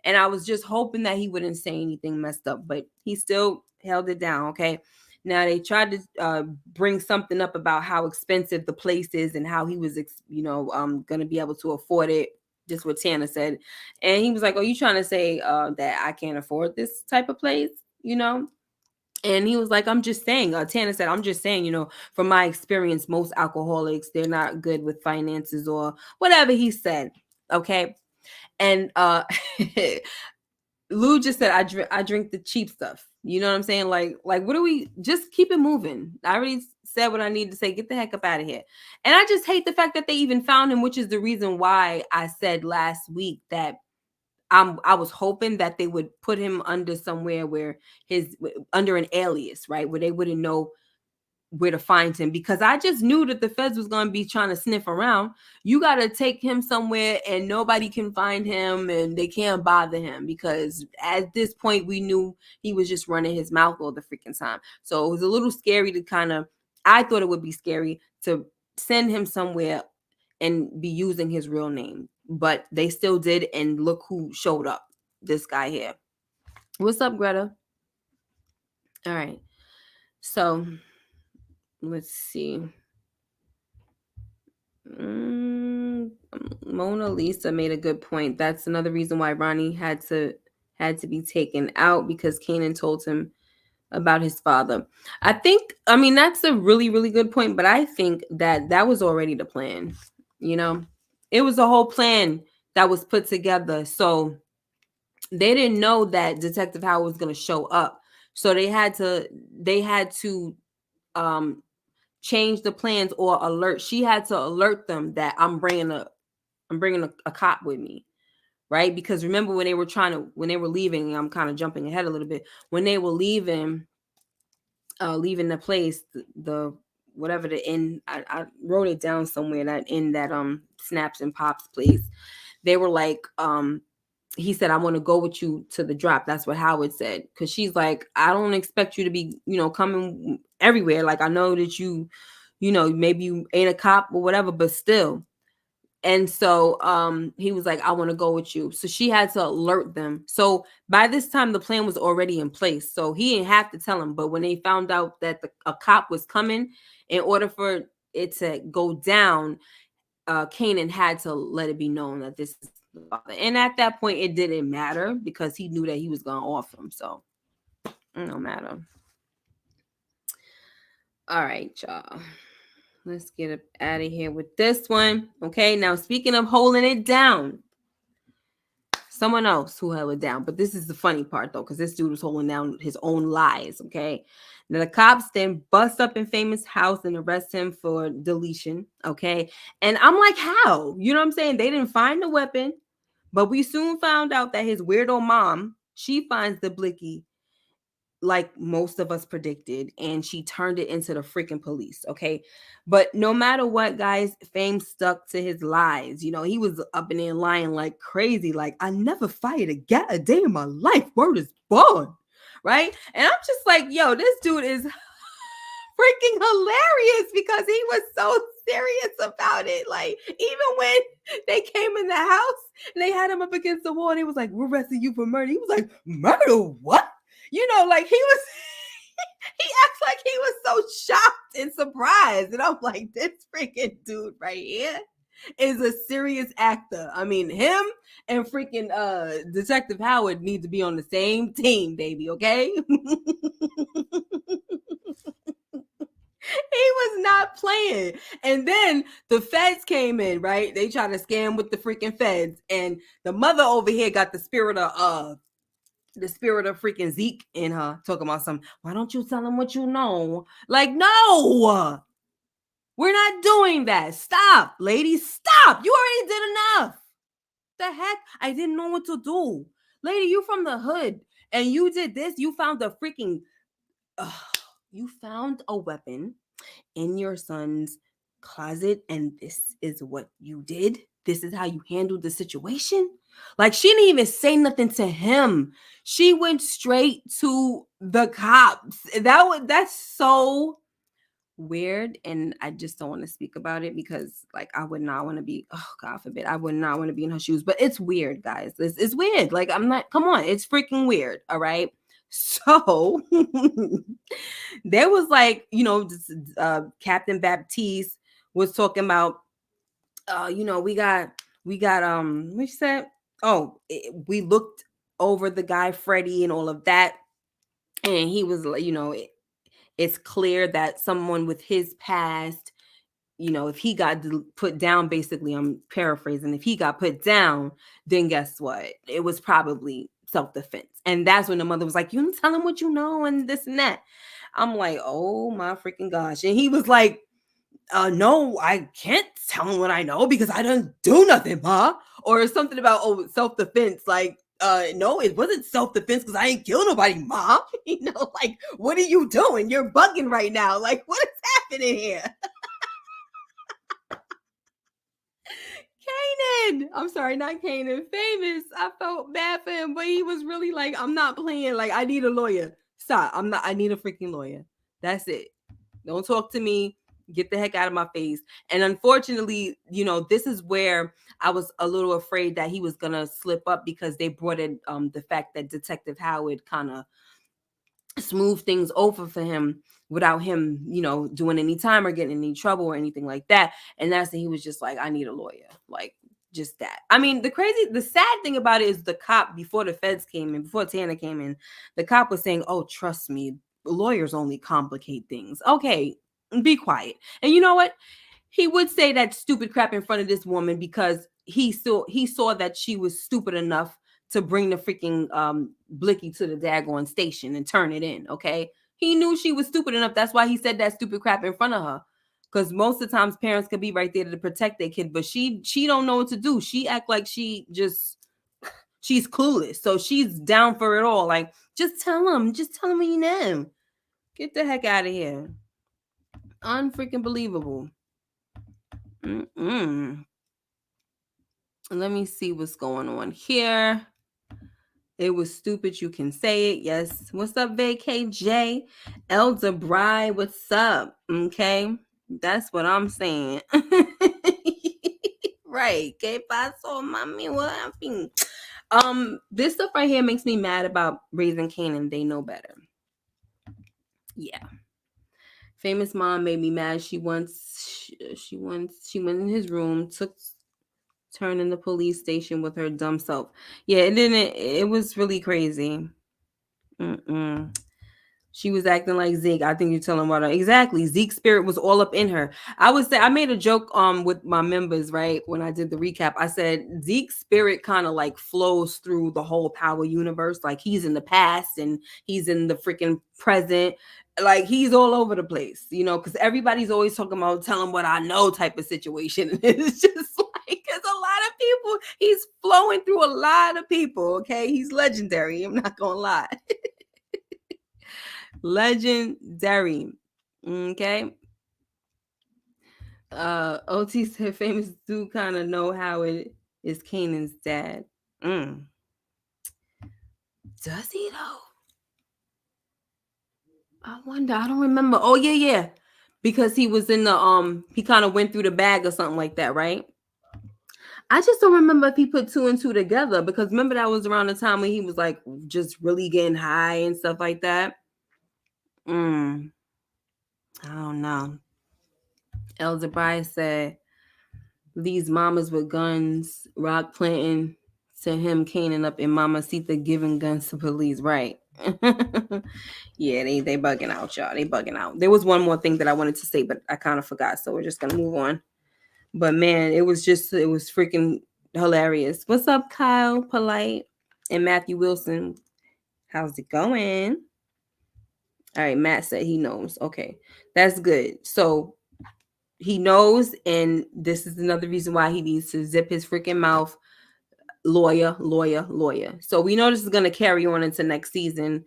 Speaker 1: And I was just hoping that he wouldn't say anything messed up, but he still held it down. Okay. Now they tried to bring something up about how expensive the place is and how he was, going to be able to afford it. Just what Tana said. And he was like, oh, you trying to say that I can't afford this type of place, And he was like, I'm just saying, Tana said, I'm just saying, from my experience, most alcoholics, they're not good with finances or whatever he said. Okay. And Lou just said, I drink the cheap stuff. You know what I'm saying? Like, what do we just keep it moving? I already said what I need to say. Get the heck up out of here. And I just hate the fact that they even found him, which is the reason why I said last week that I was hoping that they would put him under somewhere where under an alias, right? Where they wouldn't know where to find him, because I just knew that the feds was going to be trying to sniff around. You got to take him somewhere and nobody can find him and they can't bother him, because at this point we knew he was just running his mouth all the freaking time. So it was a little scary to I thought it would be scary to send him somewhere and be using his real name, but they still did. And look who showed up, this guy here. What's up, Greta? All right. So let's see. Mona Lisa made a good point. That's another reason why Ronnie had to be taken out, because Kanan told him about his father. I mean, that's a really, really good point, but I think that was already the plan. You know, it was a whole plan that was put together. So they didn't know that Detective Howard was going to show up. So they had to um change the plans or alert. She had to alert them that I'm bringing a cop with me, right? Because remember when they were leaving, I'm kind of jumping ahead a little bit. When they were leaving the place, the whatever the inn, I wrote it down somewhere, that in that Snaps and Pops place. They were like, he said, I want to go with you to the drop. That's what Howard said. Cause she's like, I don't expect you to be, coming everywhere. Like, I know that maybe you ain't a cop or whatever, but still. And so he was like, I want to go with you. So she had to alert them. So by this time the plan was already in place. So he didn't have to tell them. But when they found out that a cop was coming, in order for it to go down, Kanan had to let it be known that this is the father. And at that point it didn't matter, because he knew that he was gonna off him. So it don't matter. All right, y'all. Let's get out of here with this one. Okay, now speaking of holding it down, someone else who held it down. But this is the funny part, though, because this dude was holding down his own lies. Okay, now the cops then bust up in Famous house and arrest him for deletion. Okay, and I'm like, how? You know what I'm saying? They didn't find the weapon, but we soon found out that his weirdo mom, she finds the blicky, like most of us predicted, and she turned it into the freaking police. Okay, but no matter what, guys, Fame stuck to his lies. He was up in there lying like crazy, like, I never fired a day in my life, word is bond, right? And I'm just like, yo, this dude is freaking hilarious, because he was so serious about it. Like, even when they came in the house and they had him up against the wall and he was like, we're arresting you for murder, he was like, murder what? Like, he acts like he was so shocked and surprised. And I'm like, this freaking dude right here is a serious actor. I mean, him and freaking Detective Howard need to be on the same team, baby, okay? He was not playing. And then the feds came in, right? They tried to scam with the freaking feds. And the mother over here got the spirit of freaking Zeke in her, talking about something. Why don't you tell him what you know? Like, no, we're not doing that. Stop, lady, stop. You already did enough. The heck? I didn't know what to do. Lady, you from the hood and you did this. You found a freaking you found a weapon in your son's closet, and this is what you did. This is how you handled the situation. Like, she didn't even say nothing to him. She went straight to the cops. That's so weird, and I just don't want to speak about it, because like, I would not want to be, oh god forbid, I would not want to be in her shoes. But it's weird, guys. It's weird. Like, I'm not, come on, it's freaking weird. All right. So there was like, Captain Baptiste was talking about, we got what you said? We looked over the guy Freddie and all of that, and he was like, it's clear that someone with his past, if he got put down, basically, I'm paraphrasing, if he got put down, then guess what? It was probably self-defense. And that's when the mother was like, you tell him what you know and this and that. I'm like, oh my freaking gosh. And he was like, no, I can't tell him what I know because I didn't do nothing, ma. Or something about, self-defense. Like, no, it wasn't self-defense because I ain't killed nobody, ma. Like, what are you doing? You're bugging right now. Like, what is happening here? Kanan. I'm sorry, not Kanan. Famous. I felt bad for him, but he was really like, I'm not playing. Like, I need a lawyer. Stop. I need a freaking lawyer. That's it. Don't talk to me. Get the heck out of my face. And unfortunately, this is where I was a little afraid that he was gonna slip up, because they brought in the fact that Detective Howard kind of smooth things over for him without him, doing any time or getting any trouble or anything like that. And that's when he was just like, I need a lawyer. Like, just that. I mean, the sad thing about it is the cop, before the feds came in, before Tana came in, the cop was saying, oh, trust me, lawyers only complicate things. Okay, be quiet. And you know what? He would say that stupid crap in front of this woman because he saw that she was stupid enough to bring the freaking blicky to the daggone station and turn it in. Okay, he knew she was stupid enough. That's why he said that stupid crap in front of her. Because most of the times parents could be right there to protect their kid, but she don't know what to do. She act like she's clueless. So she's down for it all. Like, just tell him what you know. Get the heck out of here. Unfreaking believable. Let me see what's going on here. It was stupid. You can say it. Yes. What's up, VKJ? Elder Bride, what's up? Okay. That's what I'm saying. Right. Que paso, mami? What happened? This stuff right here makes me mad about raising Kanan. They know better. Yeah. Famous mom made me mad. She went in his room, took turn in the police station with her dumb self. Yeah, it was really crazy. She was acting like Zeke. I think you're telling about her. Exactly. Zeke's spirit was all up in her. I would say, I made a joke with my members, right? When I did the recap, I said Zeke's spirit kind of like flows through the whole Power universe. Like, he's in the past and he's in the freaking present. Like, he's all over the place, because everybody's always talking about tell him what I know type of situation. It's just like, it's a lot of people. He's flowing through a lot of people. Okay. He's legendary. I'm not going to lie. Legendary. Okay. OT said famous do kind of know how it is Kanan's dad. Does he though? I wonder. I don't remember. Oh yeah. Because he was in the he kind of went through the bag or something like that, right? I just don't remember if he put two and two together, because remember that was around the time when he was like just really getting high and stuff like that. I don't know. Elder Bryce said these mamas with guns, Rock planting to him, Kanan up in Mamacita giving guns to police. Right. Yeah, they bugging out, y'all. They bugging out. There was one more thing that I wanted to say, but I kind of forgot. So we're just gonna move on. But man, it was freaking hilarious. What's up, Kyle Polite and Matthew Wilson? How's it going? All right, Matt said he knows. Okay, that's good. So he knows, and this is another reason why he needs to zip his freaking mouth. Lawyer. So we know this is going to carry on into next season,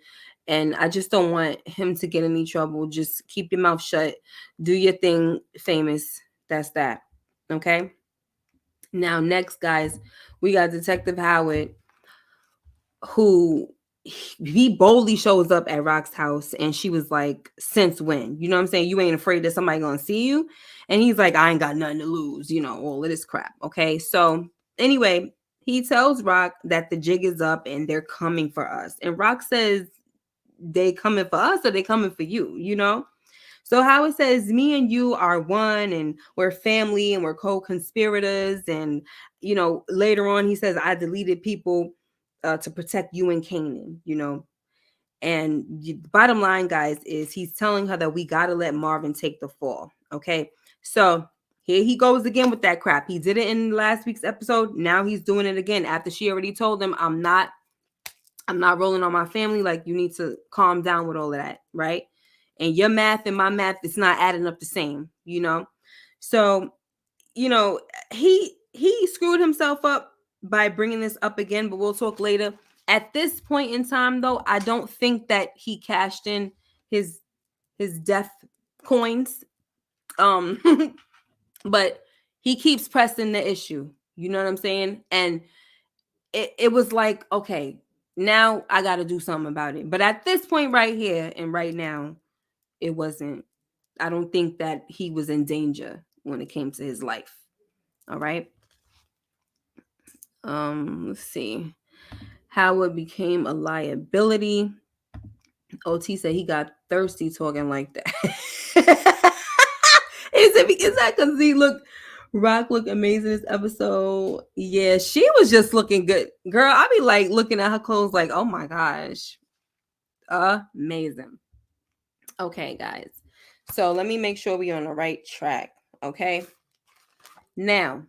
Speaker 1: and I just don't want him to get any trouble. Just keep your mouth shut. Do your thing, famous. That's that. Okay? Now, next, guys, we got Detective Howard, who he boldly shows up at Rock's house, and she was like, since when? You know what I'm saying? You ain't afraid that somebody gonna see you? And he's like, I ain't got nothing to lose, all of this crap. Okay. So anyway, he tells Rock that the jig is up and they're coming for us. And Rock says, they coming for us or they coming for you? So Howard says, me and you are one and we're family and we're co-conspirators. And, later on he says, I deleted people to protect you and Kanan, And the bottom line, guys, is he's telling her that we got to let Marvin take the fall. Okay. So here he goes again with that crap. He did it in last week's episode. Now he's doing it again after she already told him, I'm not rolling on my family. Like, you need to calm down with all of that. Right. And your math and my math, it's not adding up the same, So, he screwed himself up by bringing this up again, but we'll talk later. At this point in time, though, I don't think that he cashed in his death coins. But he keeps pressing the issue. You know what I'm saying? And it was like, okay, now I got to do something about it. But at this point right here and right now, it wasn't I don't think that he was in danger when it came to his life. All right. Let's see. Howard became a liability. OT said he got thirsty talking like that. Is that because he looked Rock looked amazing this episode? Yeah, she was just looking good. Girl, I be like looking at her clothes like, oh my gosh. Amazing. Okay, guys. So let me make sure we're on the right track. Okay. Now,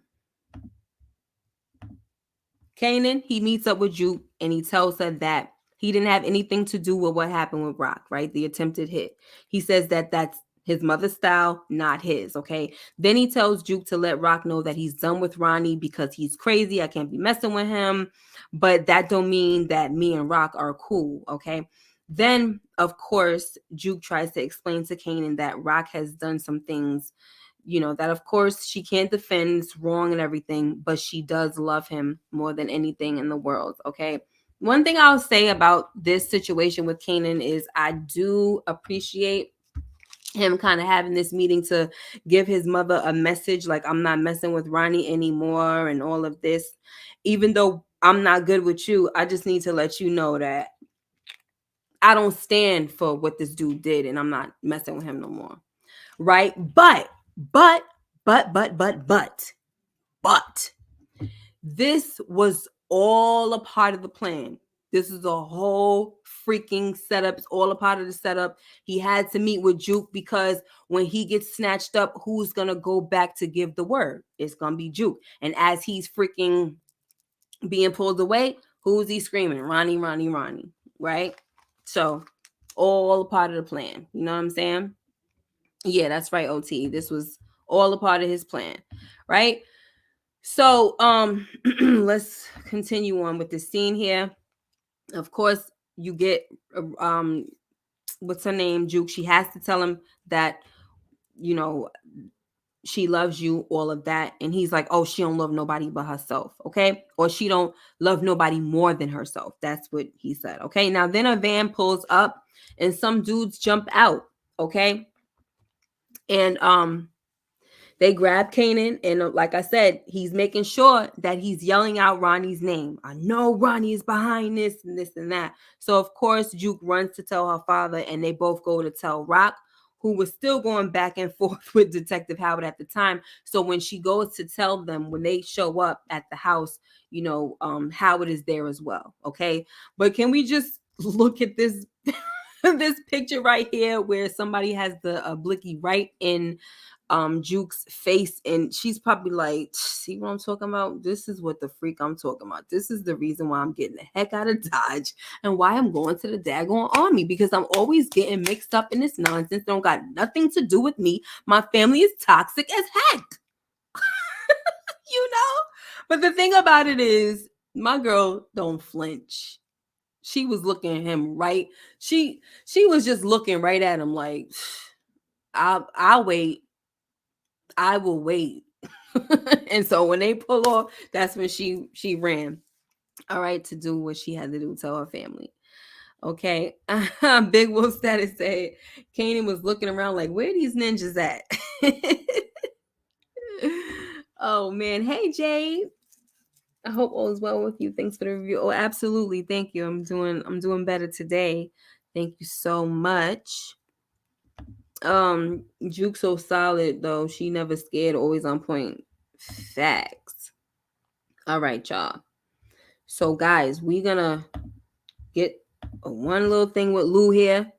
Speaker 1: Kanan, he meets up with Juke and he tells her that he didn't have anything to do with what happened with Rock, right? The attempted hit. He says that that's his mother's style, not his, okay? Then he tells Juke to let Rock know that he's done with Ronnie because he's crazy. I can't be messing with him. But that don't mean that me and Rock are cool, okay? Then, of course, Juke tries to explain to Kanan that Rock has done some things, that of course she can't defend, it's wrong and everything, but she does love him more than anything in the world, okay? One thing I'll say about this situation with Kanan is I do appreciate him kind of having this meeting to give his mother a message like, I'm not messing with Ronnie anymore and all of this. Even though I'm not good with you, I just need to let you know that I don't stand for what this dude did and I'm not messing with him no more. Right? But this was all a part of the plan. This is a whole freaking setup. It's all a part of the setup. He had to meet with Juke because when he gets snatched up, who's going to go back to give the word? It's going to be Juke. And as he's freaking being pulled away, who's he screaming? Ronnie, Ronnie, Ronnie. Right? So all a part of the plan. You know what I'm saying? Yeah, that's right, OT. This was all a part of his plan. Right? So let's continue on with the scene here. Of course, you get what's her name, Juke. She has to tell him that she loves you, all of that, and he's like, oh, she don't love nobody but herself, okay? Or she don't love nobody more than herself. That's what he said, okay? Now then a van pulls up and some dudes jump out, okay? And they grab Kanan, and like I said, he's making sure that he's yelling out Ronnie's name. I know Ronnie is behind this and this and that. So, of course, Juke runs to tell her father, and they both go to tell Rock, who was still going back and forth with Detective Howard at the time. So when she goes to tell them, when they show up at the house, Howard is there as well, okay? But can we just look at this this picture right here where somebody has the blicky right in Juke's face, and she's probably like, see what I'm talking about? This is what the freak I'm talking about. This is the reason why I'm getting the heck out of Dodge and why I'm going to the daggone army, because I'm always getting mixed up in this nonsense. Don't got nothing to do with me. My family is toxic as heck. But the thing about it is, my girl don't flinch. She was looking at him right. She was just looking right at him like, I'll wait. I will wait. And so when they pull off, that's when she ran. All right, to do what she had to do, tell her family. Okay. Big Wolf status said Kanan was looking around like, where are these ninjas at? Oh man. Hey Jay. I hope all is well with you. Thanks for the review. Oh, absolutely. Thank you. I'm doing better today. Thank you so much. Juke so solid though. She never scared, always on point. Facts. All right, y'all. So guys, we're gonna get one little thing with Lou here.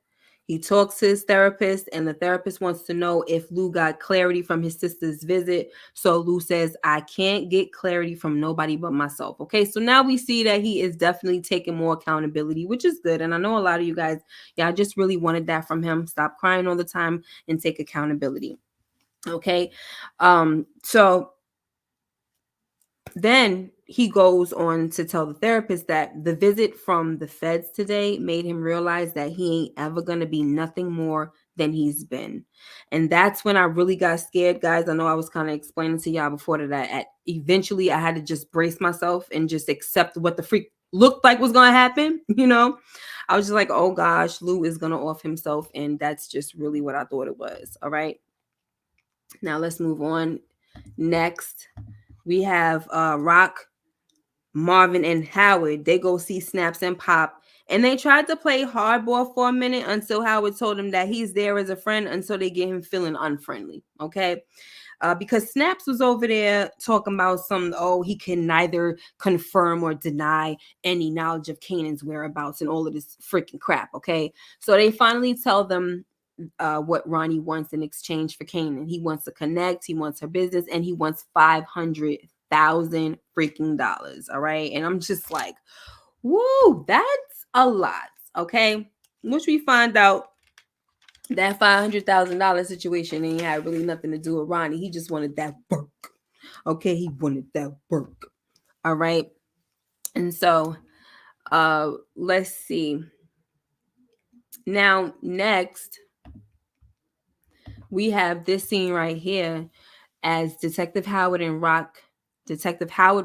Speaker 1: He talks to his therapist, and the therapist wants to know if Lou got clarity from his sister's visit. So Lou says, I can't get clarity from nobody but myself. Okay, so now we see that he is definitely taking more accountability, which is good. And I know a lot of you guys, I just really wanted that from him. Stop crying all the time and take accountability. Okay, so then he goes on to tell the therapist that the visit from the feds today made him realize that he ain't ever going to be nothing more than he's been. And that's when I really got scared, guys. I know I was kind of explaining to y'all before that eventually I had to just brace myself and just accept what the freak looked like was going to happen, I was just like, oh gosh, Lou is gonna off himself, and that's just really what I thought it was. All right. Now let's move on. Next, we have Rock, Marvin, and Howard. They go see Snaps and Pop. And they tried to play hardball for a minute until Howard told him that he's there as a friend until they get him feeling unfriendly. Okay. Because Snaps was over there talking about he can neither confirm or deny any knowledge of Kanan's whereabouts and all of this freaking crap. Okay. So they finally tell them what Ronnie wants in exchange for Kanan. He wants to connect, he wants her business, and he wants $500,000 freaking dollars. All right. And I'm just like, woo, that's a lot. Okay. Which we find out that $500,000 situation ain't had really nothing to do with Ronnie. He just wanted that work. Okay. He wanted that work. All right. And so let's see. Now, next, we have this scene right here as Detective Howard,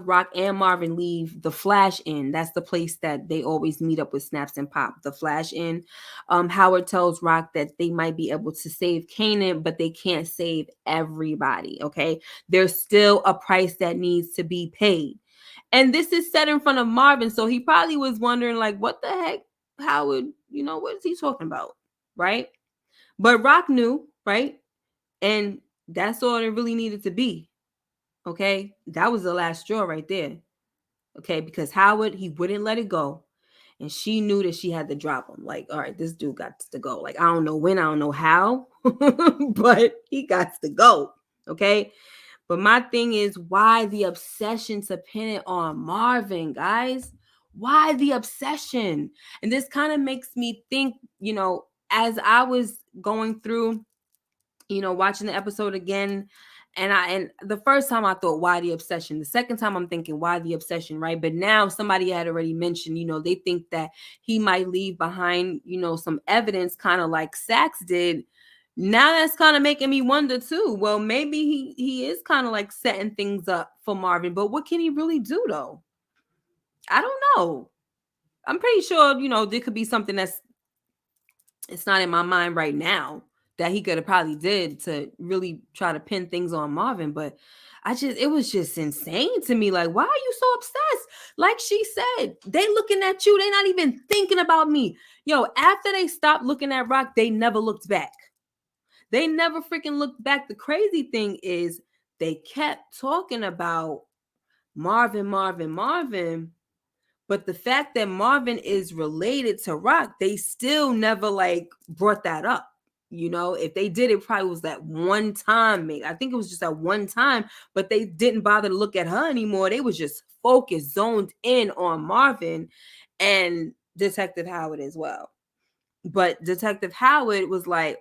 Speaker 1: Rock, and Marvin leave the Flash Inn. That's the place that they always meet up with Snaps and Pop, the Flash Inn. Howard tells Rock that they might be able to save Kanan, but they can't save everybody, okay? There's still a price that needs to be paid. And this is set in front of Marvin, so he probably was wondering, like, what the heck, Howard, what is he talking about, right? But Rock knew, right? And that's all it really needed to be. Okay. That was the last straw right there. Okay. Because Howard, he wouldn't let it go. And she knew that she had to drop him. Like, all right, this dude got to go. Like, I don't know when, I don't know how, but he got to go. Okay. But my thing is, why the obsession to pin it on Marvin, guys? Why the obsession? And this kind of makes me think, as I was going through, watching the episode again, and the first time I thought, why the obsession? The second time I'm thinking, why the obsession, right? But now somebody had already mentioned, they think that he might leave behind, some evidence, kind of like Sax did. Now that's kind of making me wonder too. Well, maybe he is kind of like setting things up for Marvin, but what can he really do though? I don't know. I'm pretty sure, there could be something it's not in my mind right now that he could have probably did to really try to pin things on Marvin, but it was just insane to me. Like, why are you so obsessed? Like she said, they looking at you. They not even thinking about me. Yo, after they stopped looking at Rock, they never looked back. They never freaking looked back. The crazy thing is they kept talking about Marvin, but the fact that Marvin is related to Rock, they still never brought that up. If they did, it probably was that one time. Maybe I think it was just that one time, but they didn't bother to look at her anymore. They was just focused, zoned in on Marvin and Detective Howard as well. But Detective Howard was like,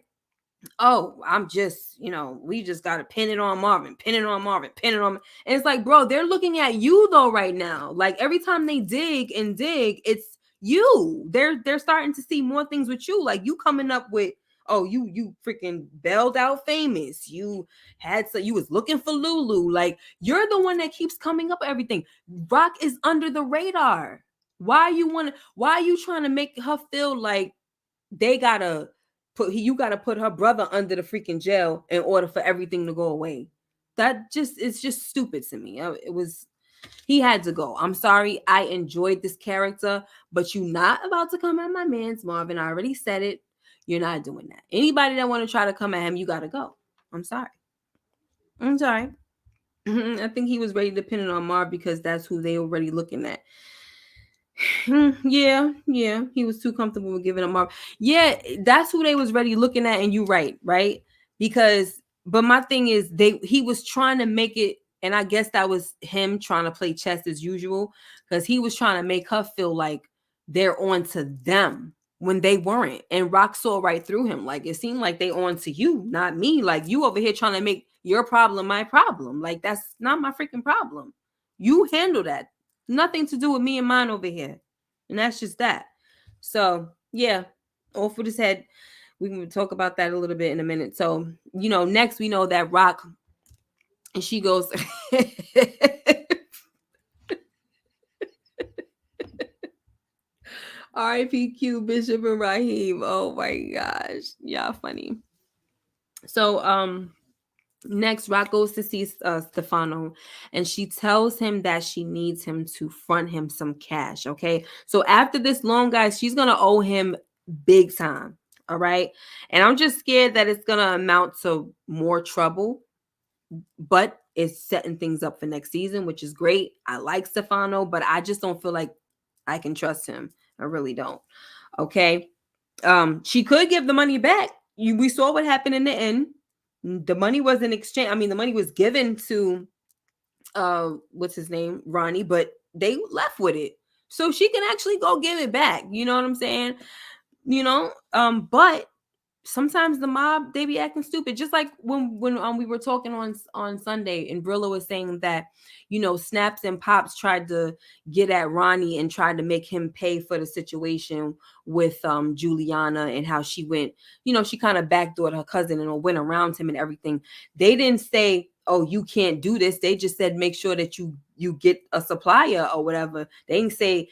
Speaker 1: oh, I'm just, we just got to pin it on Marvin. And it's like, bro, they're looking at you though right now. Like every time they dig, it's you. They're starting to see more things with you. Like you coming up with, oh, you freaking bailed out famous. You was looking for Lulu. Like you're the one that keeps coming up with everything. Rock is under the radar. Why are you trying to make her feel like you gotta put her brother under the freaking jail in order for everything to go away? It's just stupid to me. He had to go. I'm sorry. I enjoyed this character, but you're not about to come at my man's Marvin. I already said it. You're not doing that. Anybody that want to try to come at him, you gotta go. I'm sorry. I think he was ready to pin it on Marv because that's who they already looking at. Yeah, he was too comfortable with giving up Marv. Yeah, that's who they was ready looking at, and you right? But my thing is, he was trying to make it, and I guess that was him trying to play chess as usual, because he was trying to make her feel like they're on to them when they weren't, and Rock saw right through him. Like it seemed like they on to you, not me. Like you over here trying to make your problem my problem. Like that's not my freaking problem. You handle that. Nothing to do with me and mine over here. And that's just that. So, yeah, off with his head. We can talk about that a little bit in a minute. So, next we know that Rock, and she goes, RIPQ Bishop and Raheem. Oh my gosh. Y'all funny. So next, Rock goes to see Stefano, and she tells him that she needs him to front him some cash. Okay, so after this loan, guys, she's gonna owe him big time. All right, and I'm just scared that it's gonna amount to more trouble, but it's setting things up for next season, which is great. I like Stefano, but I just don't feel like I can trust him. I really don't. Okay, she could give the money back. We saw what happened in the end. The money was in exchange. I mean, the money was given to what's his name, Ronnie, but they left with it. So she can actually go give it back. You know what I'm saying? But sometimes the mob, they be acting stupid, just like when we were talking on Sunday, and Brillo was saying that Snaps and Pops tried to get at Ronnie and tried to make him pay for the situation with Juliana, and how she went, she kind of backdoored her cousin and went around him and everything. They didn't say, oh, you can't do this. They just said make sure that you get a supplier or whatever. They didn't say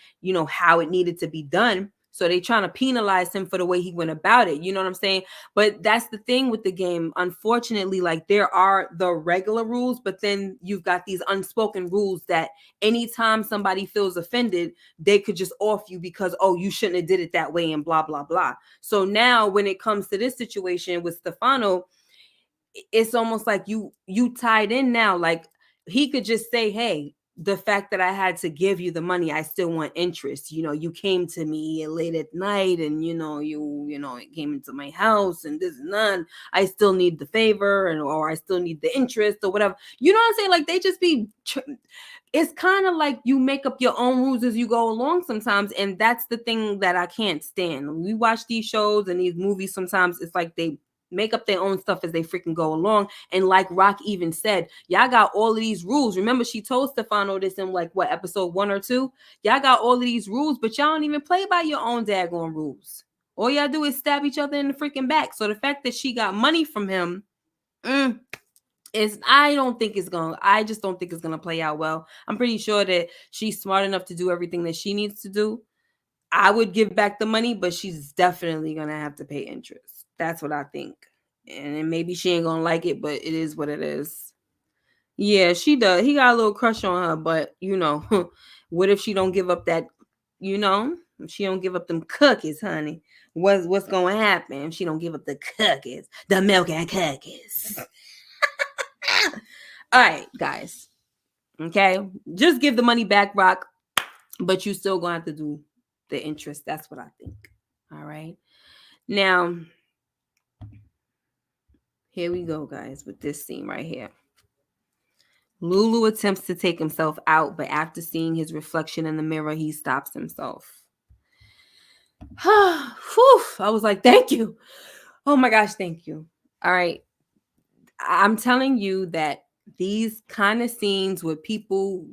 Speaker 1: how it needed to be done. So they trying to penalize him for the way he went about it. You know what I'm saying? But that's the thing with the game. Unfortunately, like, there are the regular rules, but then you've got these unspoken rules that anytime somebody feels offended, they could just off you because, oh, you shouldn't have did it that way and blah, blah, blah. So now when it comes to this situation with Stefano, it's almost like you tied in now. Like, he could just say, hey, the fact that I had to give you the money, I still want interest. You came to me late at night, and it came into my house, and this and that. I still need the favor, or I still need the interest, or whatever. You know what I'm saying? Like, they just be. It's kind of like you make up your own rules as you go along sometimes, and that's the thing that I can't stand. When we watch these shows and these movies, sometimes it's like they make up their own stuff as they freaking go along. And like Rock even said, y'all got all of these rules. Remember, she told Stefano this in like what, episode 1 or 2? Y'all got all of these rules, but y'all don't even play by your own daggone rules. All y'all do is stab each other in the freaking back. So the fact that she got money from him, I just don't think it's gonna play out well. I'm pretty sure that she's smart enough to do everything that she needs to do. I would give back the money, but she's definitely gonna have to pay interest. That's what I think. And then maybe she ain't gonna like it, but it is what it is. Yeah, she does. He got a little crush on her, but what if she don't give up that, if she don't give up them cookies, honey? What's gonna happen if she don't give up the cookies? The milk and cookies. All right, guys. Okay. Just give the money back, Rock, but you still gonna have to do the interest. That's what I think. All right. Now, here we go, guys, with this scene right here. Lulu attempts to take himself out, but after seeing his reflection in the mirror, he stops himself. Whew, I was like, thank you. Oh my gosh, thank you. All right. I'm telling you that these kind of scenes with people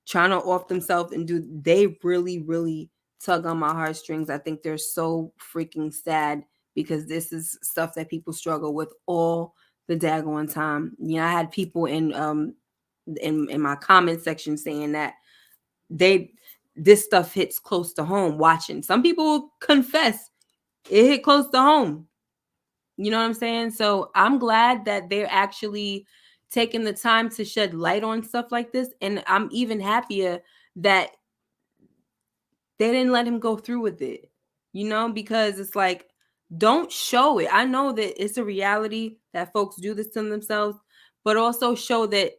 Speaker 1: trying to off themselves and they really, really tug on my heartstrings. I think they're so freaking sad because this is stuff that people struggle with all the daggone time. I had people in my comment section saying that this stuff hits close to home watching. Some people confess it hit close to home. You know what I'm saying? So I'm glad that they're actually taking the time to shed light on stuff like this. And I'm even happier that they didn't let him go through with it, because it's like, don't show it. I know that it's a reality that folks do this to themselves, but also show that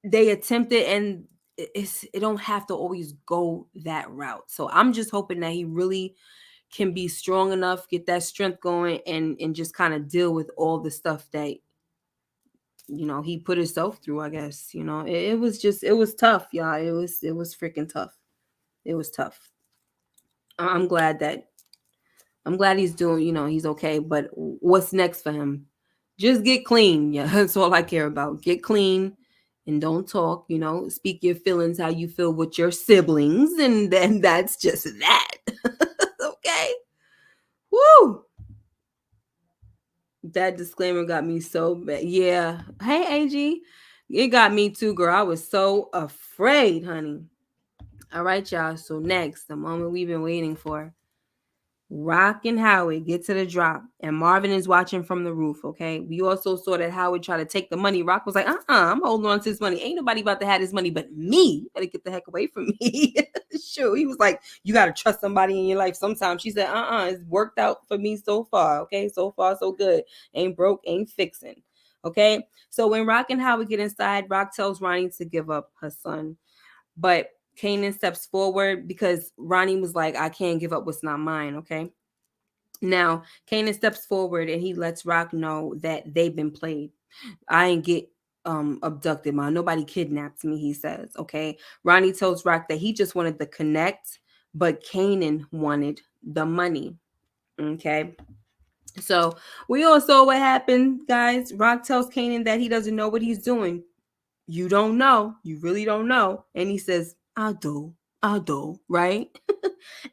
Speaker 1: they attempt it, and it don't have to always go that route. So I'm just hoping that he really can be strong enough, get that strength going, and just kind of deal with all the stuff that he put himself through. I guess it was tough, y'all. It was freaking tough. It was tough. I'm glad he's doing, he's okay. But what's next for him? Just get clean. Yeah, that's all I care about. Get clean and don't talk. Speak your feelings, how you feel with your siblings, and then that's just that. Okay. Woo! That disclaimer got me so bad. Yeah. Hey, AG. It got me too, girl. I was so afraid, honey. All right, y'all. So next, the moment we've been waiting for. Rock and Howard get to the drop, and Marvin is watching from the roof. Okay, we also saw that Howard tried to take the money. Rock was like, I'm holding on to this money. Ain't nobody about to have this money but me. You gotta get the heck away from me." Sure, he was like, you gotta trust somebody in your life sometimes. She said, it's worked out for me so far. Okay, so far so good. Ain't broke, ain't fixing. Okay, so when Rock and Howard get inside, Rock tells Ronnie to give up her son, but Kanan steps forward because Ronnie was like, I can't give up what's not mine. Okay. Now, Kanan steps forward and he lets Rock know that they've been played. I ain't get abducted, man. Nobody kidnapped me, he says. Okay. Ronnie tells Rock that he just wanted to connect, but Kanan wanted the money. Okay. So we all saw what happened, guys. Rock tells Kanan that he doesn't know what he's doing. You don't know. You really don't know. And he says, I do. I do. Right?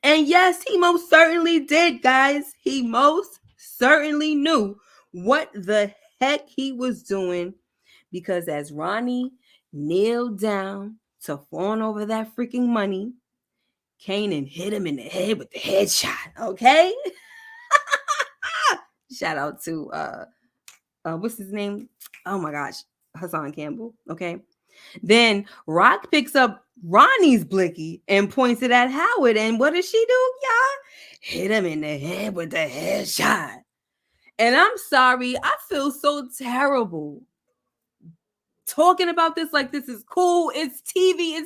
Speaker 1: And yes, he most certainly did, guys. He most certainly knew what the heck he was doing because as Ronnie kneeled down to fawn over that freaking money, Kanan hit him in the head with the headshot. Okay? Shout out to what's his name? Oh my gosh, Hassan Campbell. Okay. Then Rock picks up Ronnie's blicky and points it at Howard. And what does she do, y'all? Hit him in the head with the headshot. And I'm sorry, I feel so terrible talking about this like this is cool. It's TV.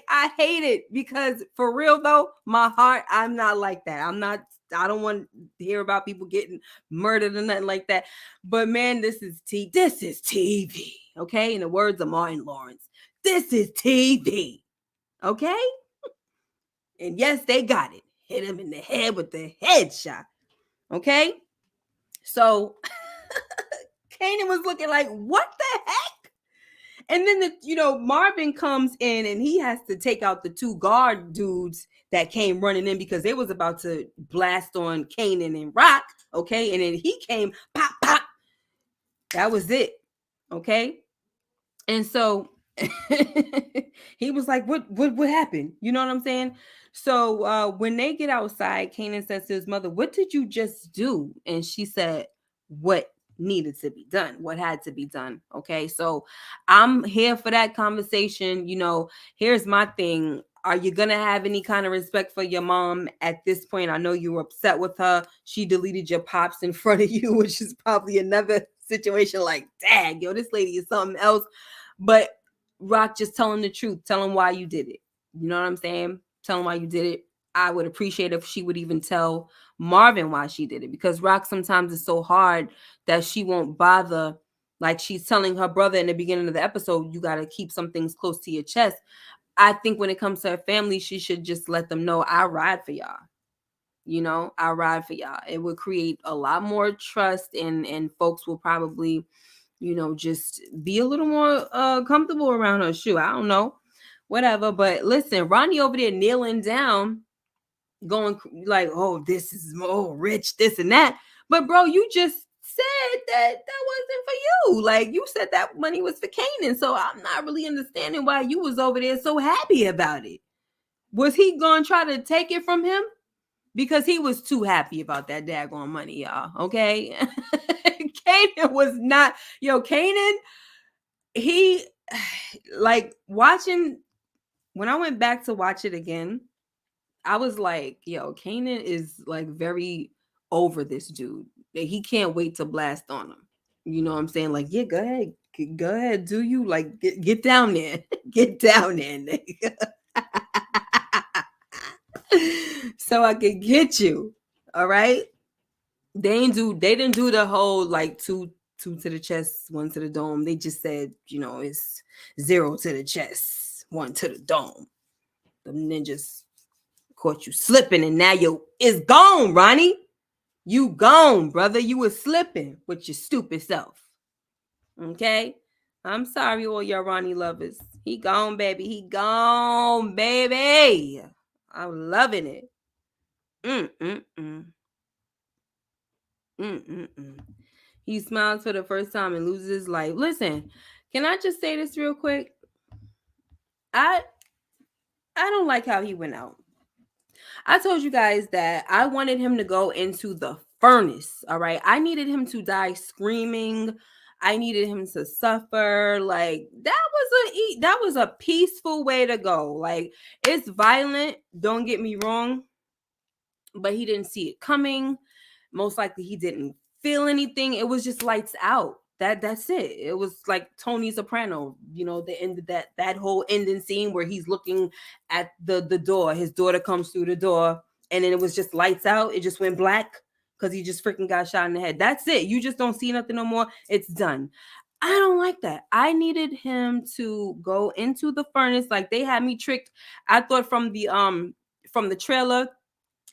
Speaker 1: I hate it because for real though, my heart, I'm not like that. I don't want to hear about people getting murdered or nothing like that. But man, this is TV. Okay. In the words of Martin Lawrence, this is TV. Okay. And yes, they got it. Hit him in the head with the headshot. Okay. So Kanan was looking like, what the heck? And then Marvin comes in and he has to take out the two guard dudes that came running in because they was about to blast on Kanan and Rock. Okay. And then he came, pop, pop. That was it. Okay. And so he was like, what happened? You know what I'm saying? So when they get outside, Kanan says to his mother, what did you just do? And she said, what needed to be done, what had to be done. Okay. So I'm here for that conversation. Here's my thing. Are you going to have any kind of respect for your mom at this point? I know you were upset with her. She deleted your pops in front of you, which is probably another situation like, dang, yo, this lady is something else. But Rock, just tell him the truth. Tell him why you did it. You know what I'm saying? Tell him why you did it. I would appreciate if she would even tell Marvin why she did it, because Rock sometimes is so hard that she won't bother. Like she's telling her brother in the beginning of the episode, you got to keep some things close to your chest. I think when it comes to her family, she should just let them know, I ride for y'all. I ride for y'all. It would create a lot more trust and folks will probably just be a little more comfortable around her. Shoe, I don't know, whatever. But listen, Ronnie over there kneeling down, going like, oh, this is more rich, this and that. But bro, you just said that wasn't for you. Like you said that money was for Kanan. So I'm not really understanding why you was over there so happy about it. Was he gonna try to take it from him? Because he was too happy about that daggone money, y'all. Okay. Kanan was not, Kanan, he like watching, when I went back to watch it again, I was like, Kanan is like very over this dude. He can't wait to blast on him. You know what I'm saying? Like, yeah, go ahead, do you like get down there. Get down there, nigga. So I could get you. All right. They didn't do the whole like two to the chest, one to the dome. They just said, it's 0 to the chest, 1 to the dome. The ninjas caught you slipping and now it's gone, Ronnie. You gone, brother. You was slipping with your stupid self. Okay? I'm sorry, all y'all Ronnie lovers. He gone, baby. He gone, baby. I'm loving it. He smiles for the first time and loses his life. Listen, can I just say this real quick? I don't like how he went out. I told you guys that I wanted him to go into the furnace. All right. I needed him to die screaming. I needed him to suffer. Like that was a peaceful way to go. Like it's violent, don't get me wrong, but he didn't see it coming. Most likely he didn't feel anything. It was just lights out. That's it. It was like Tony Soprano, the end of that whole ending scene where he's looking at the door. His daughter comes through the door, and then it was just lights out. It just went black because he just freaking got shot in the head. That's it. You just don't see nothing no more. It's done. I don't like that. I needed him to go into the furnace like they had me tricked. I thought from the trailer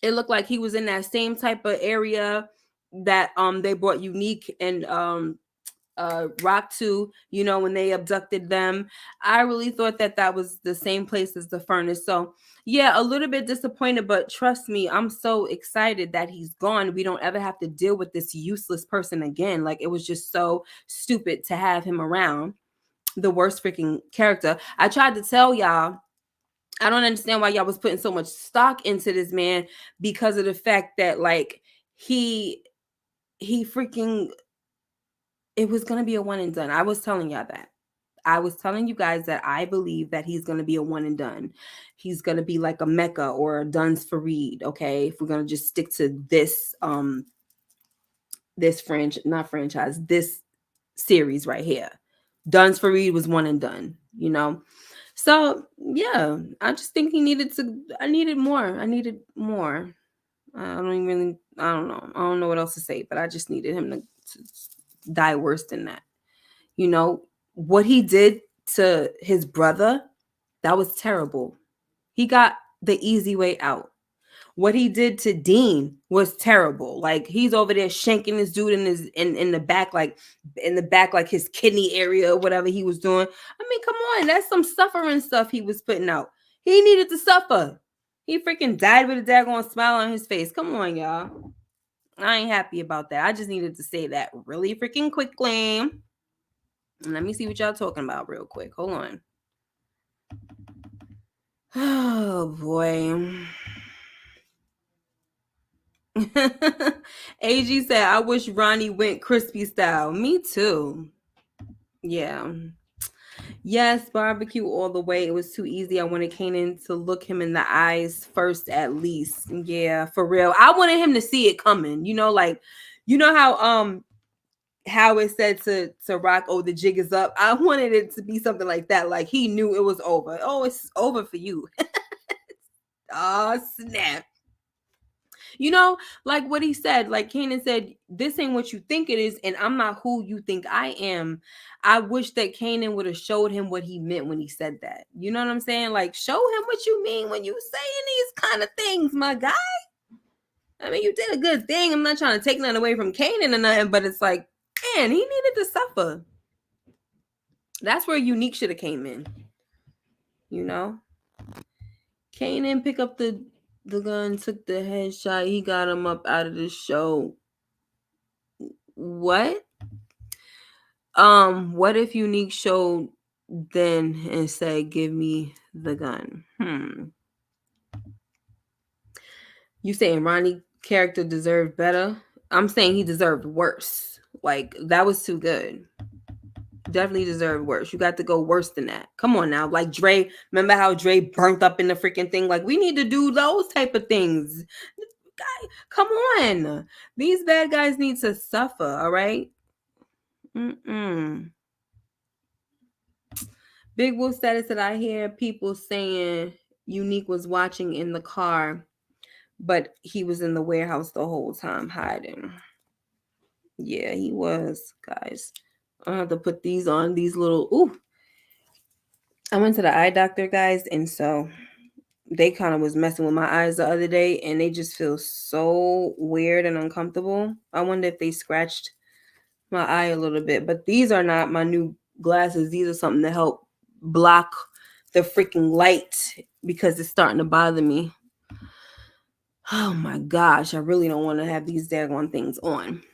Speaker 1: it looked like he was in that same type of area that they brought Unique and Rock to, when they abducted them. I really thought that was the same place as the furnace. So yeah, a little bit disappointed, but trust me, I'm so excited that he's gone. We don't ever have to deal with this useless person again. Like it was just so stupid to have him around. The worst freaking character. I tried to tell y'all, I don't understand why y'all was putting so much stock into this man, because of the fact that like he freaking, it was gonna be a one and done. I was telling y'all that. I was telling you guys that I believe that he's gonna be a one and done. He's gonna be like a Mecca or a Duns Fareed. Okay, if we're gonna just stick to this series right here. Duns Fareed was one and done. So yeah, I just think I needed more. I don't know. I don't know what else to say, but I just needed him to die worse than that. What he did to his brother, that was terrible. He got the easy way out. What he did to Dean was terrible. Like he's over there shanking this dude in the back, like his kidney area or whatever he was doing. I mean, come on, that's some suffering stuff he was putting out. He needed to suffer. He freaking died with a daggone smile on his face. Come on, y'all. I ain't happy about that. I just needed to say that really freaking quickly. Let me see what y'all talking about real quick. Hold on. Oh boy. AG said, I wish Ronnie went crispy style. Me too. Yeah. Yes, barbecue all the way. It was too easy. I wanted Kanan to look him in the eyes first, at least. Yeah, for real. I wanted him to see it coming. How it said to Rock, oh, the jig is up. I wanted it to be something like that. Like he knew it was over. Oh, it's over for you. Oh, snap. Like what he said, like Kanan said, this ain't what you think it is, and I'm not who you think I am. I wish that Kanan would have showed him what he meant when he said that. You know what I'm saying? Like, show him what you mean when you saying these kind of things, my guy. I mean, you did a good thing. I'm not trying to take nothing away from Kanan or nothing, but it's like, man, he needed to suffer. That's where Unique should have came in. Kanan pick up the gun, took the headshot. He got him up out of the show. What? What if Unique showed then and said, give me the gun? You saying Ronnie character deserved better? I'm saying he deserved worse. Like, that was too good. Definitely deserved worse. You got to go worse than that. Come on now. Like Dre, remember how Dre burnt up in the freaking thing? Like, we need to do those type of things. Guy, come on. These bad guys need to suffer, all right? Big Wolf status that I hear people saying Unique was watching in the car, but he was in the warehouse the whole time hiding. Yeah, he was, guys. I have to put these on, these little, ooh. I went to the eye doctor, guys, and so they kind of was messing with my eyes the other day, and they just feel so weird and uncomfortable. I wonder if they scratched my eye a little bit, but these are not my new glasses. These are something to help block the freaking light because it's starting to bother me. Oh my gosh, I really don't want to have these daggone things on.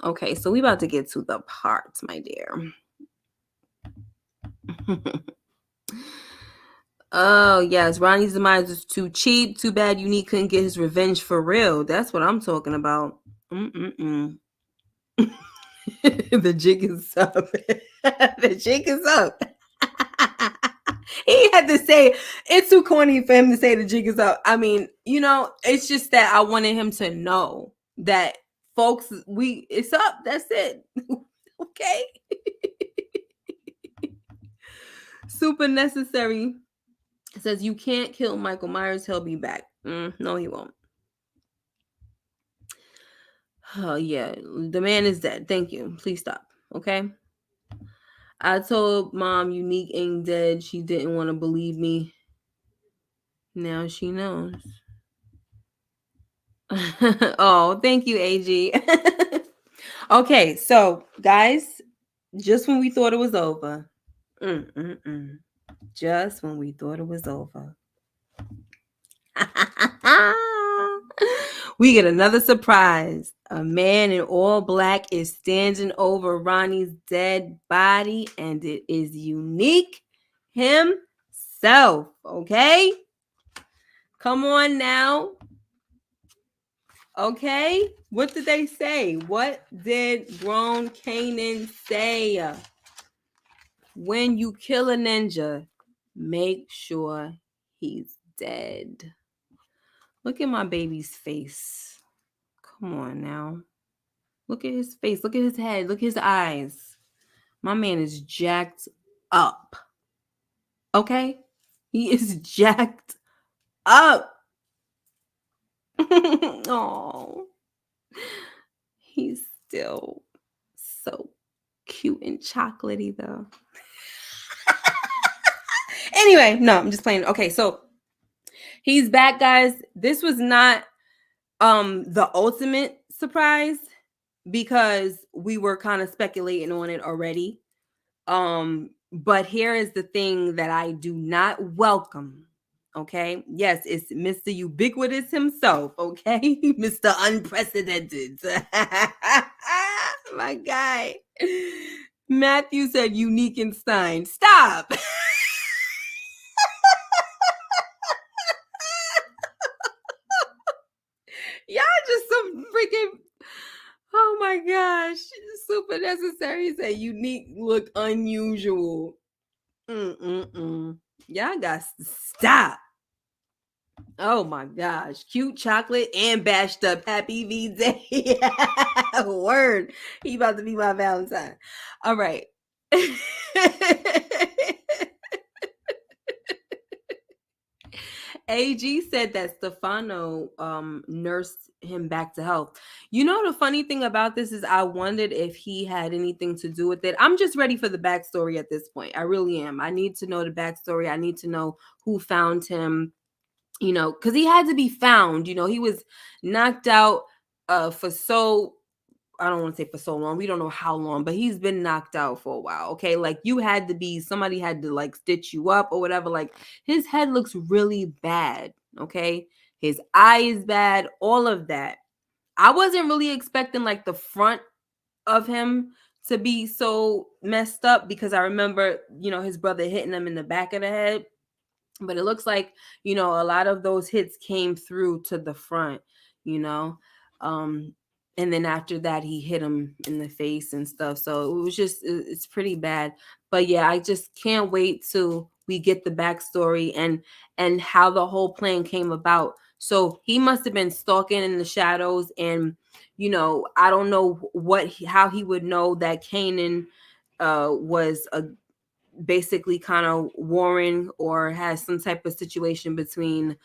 Speaker 1: Okay, so we about to get to the parts, my dear. Oh, yes. Ronnie's demise was too cheap. Too bad Unique couldn't get his revenge for real. That's what I'm talking about. Mm-mm-mm. The jig is up. The jig is up. He had to say it's too corny for him to say the jig is up. I mean, it's just that I wanted him to know that folks, it's up. That's it. Okay. Super necessary. It says you can't kill Michael Myers. He'll be back. No, he won't. Oh yeah, the man is dead. Thank you. Please stop. Okay. I told mom Unique ain't dead. She didn't want to believe me. Now she knows. Oh, thank you, AG. Okay, so guys, just when we thought it was over, just when we thought it was over, we get another surprise. A man in all black is standing over Ronnie's dead body, and it is Unique himself. Okay? Come on now. Okay? What did they say? What did grown Kanan say? When you kill a ninja, make sure he's dead. Look at my baby's face. Come on now. Look at his face. Look at his head. Look at his eyes. My man is jacked up. Okay? He is jacked up. Oh. He's still so cute and chocolatey though. Anyway, no, I'm just playing. Okay, so he's back, guys. This was not the ultimate surprise because we were kind of speculating on it already. But here is the thing that I do not welcome. Okay. Yes, it's Mr. Ubiquitous himself. Okay. Mr. Unprecedented. My guy. Matthew said Unique and Stein. Stop. Y'all just some freaking, oh my gosh, super necessary. Say Unique look unusual. Y'all got to stop. Oh my gosh, cute chocolate and bashed up. Happy V-Day. Word. He about to be my Valentine. All right. AG said that Stefano nursed him back to health. You know, the funny thing about this is I wondered if he had anything to do with it. I'm just ready for the backstory at this point. I really am. I need to know the backstory. I need to know who found him, because he had to be found. He was knocked out for so, I don't want to say for so long. We don't know how long, but he's been knocked out for a while. Okay. Like somebody had to like stitch you up or whatever. Like his head looks really bad. Okay. His eye is bad. All of that. I wasn't really expecting like the front of him to be so messed up because I remember, his brother hitting him in the back of the head. But it looks like, a lot of those hits came through to the front, and then after that, he hit him in the face and stuff. So it was it's pretty bad. But yeah, I just can't wait till we get the backstory and how the whole plan came about. So he must have been stalking in the shadows. And, I don't know how he would know that Kanan was basically kind of warring or has some type of situation between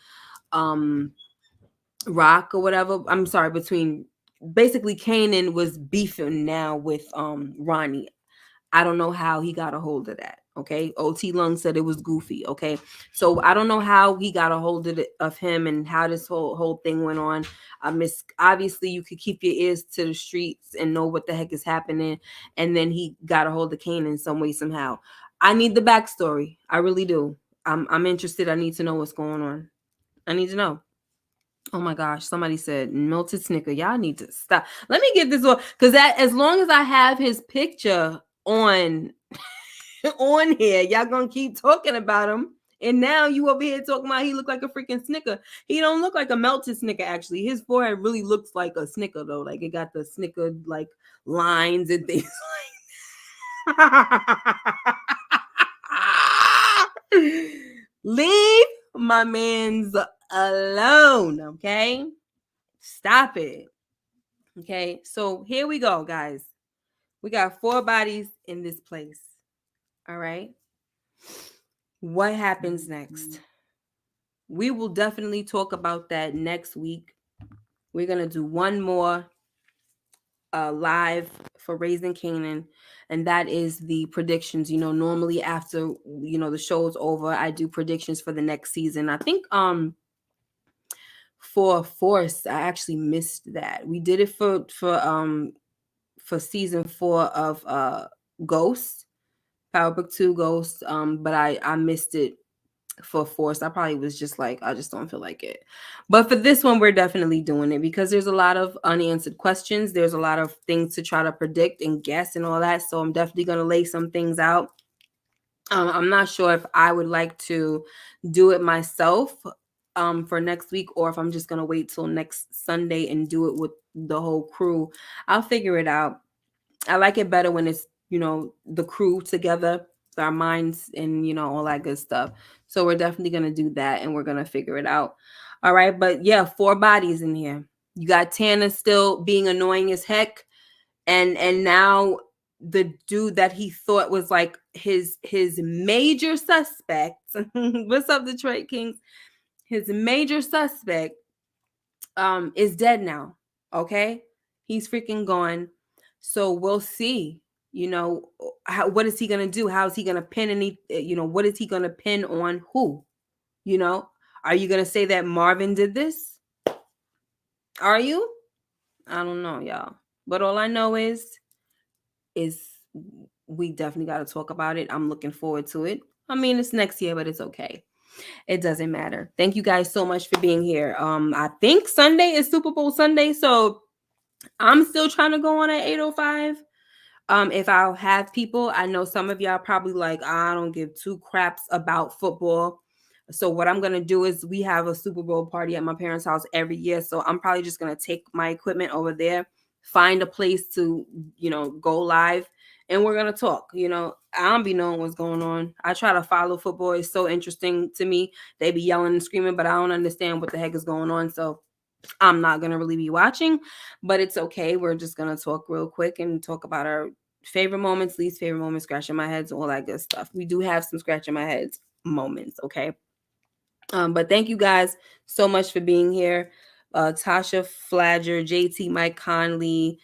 Speaker 1: Rock or whatever. I'm sorry, between basically Kanan was beefing now with Ronnie. I don't know how he got a hold of that. Okay. OT Lung said it was goofy. Okay. So I don't know how he got a hold of him and how this whole thing went on. Obviously you could keep your ears to the streets and know what the heck is happening. And then he got a hold of Kanan some way, somehow. I need the backstory. I really do. I'm interested. I need to know what's going on. I need to know. Oh my gosh, somebody said melted snicker. Y'all need to stop. Let me get this on, because as long as I have his picture on here, y'all gonna keep talking about him And now you over here talking about he look like a freaking Snicker. He don't look like a melted Snicker, actually. His forehead really looks like a Snicker, though. Like, it got the Snicker, like, lines and things like that. Leave my man's alone, okay? Stop it. Okay, so here we go, guys. We got 4 bodies in this place. All right. What happens next? We will definitely talk about that next week. We're going to do one more live for Raising Kanan, and that is the predictions. Normally after the show's over, I do predictions for the next season. I think for Force, I actually missed that. We did it for season 4 of Ghost, Power Book 2 Ghost, but I missed it for Force. I probably was just like, I just don't feel like it. But for this one, we're definitely doing it because there's a lot of unanswered questions. There's a lot of things to try to predict and guess and all that. So I'm definitely going to lay some things out. I'm not sure if I would like to do it myself for next week, or if I'm just going to wait till next Sunday and do it with the whole crew. I'll figure it out. I like it better when it's, the crew together, our minds and, all that good stuff. So we're definitely going to do that and we're going to figure it out. All right. But yeah, 4 bodies in here. You got Tana still being annoying as heck. And now the dude that he thought was like his major suspect. What's up, Detroit Kings? His major suspect is dead now. Okay. He's freaking gone. So we'll see, what is he going to do? How is he going to pin what is he going to pin on who? Are you going to say that Marvin did this? Are you? I don't know, y'all. But all I know is we definitely got to talk about it. I'm looking forward to it. I mean, it's next year, but it's okay. It doesn't matter. Thank you guys so much for being here. I think Sunday is Super Bowl Sunday, so I'm still trying to go on at 8:05. If I'll have people, I know some of y'all probably like, I don't give 2 craps about football. So what I'm going to do is we have a Super Bowl party at my parents' house every year. So I'm probably just going to take my equipment over there, find a place to, go live, and we're going to talk. I don't be knowing what's going on. I try to follow football. It's so interesting to me. They be yelling and screaming, but I don't understand what the heck is going on. So I'm not going to really be watching, but it's okay. We're just going to talk real quick and talk about our favorite moments, least favorite moments, scratching my heads, all that good stuff. We do have some scratching my heads moments, okay? But thank you guys so much for being here. Tasha Flagger, JT Mike Conley,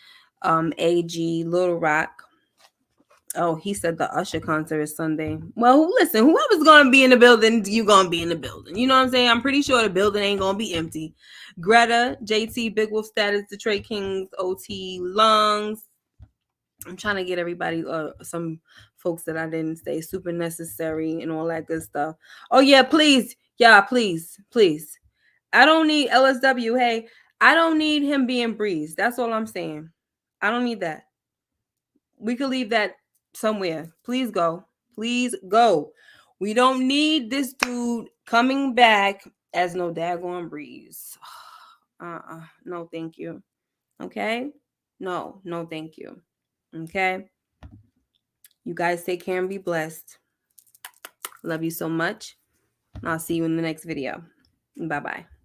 Speaker 1: AG, Little Rock. Oh, he said the Usher concert is Sunday. Well, listen, whoever's going to be in the building, you going to be in the building. You know what I'm saying? I'm pretty sure the building ain't going to be empty. Greta, JT, Big Wolf Status, Detroit Kings, OT, Lungs. I'm trying to get everybody, some folks that I didn't say, Super Necessary and all that good stuff. Oh, yeah, please. Yeah, please. Please. I don't need LSW. Hey, I don't need him being breezed. That's all I'm saying. I don't need that. We could leave that somewhere. Please go. Please go. We don't need this dude coming back as no daggone breeze. No, thank you. Okay? No, thank you. Okay? You guys take care and be blessed. Love you so much. I'll see you in the next video. Bye-bye.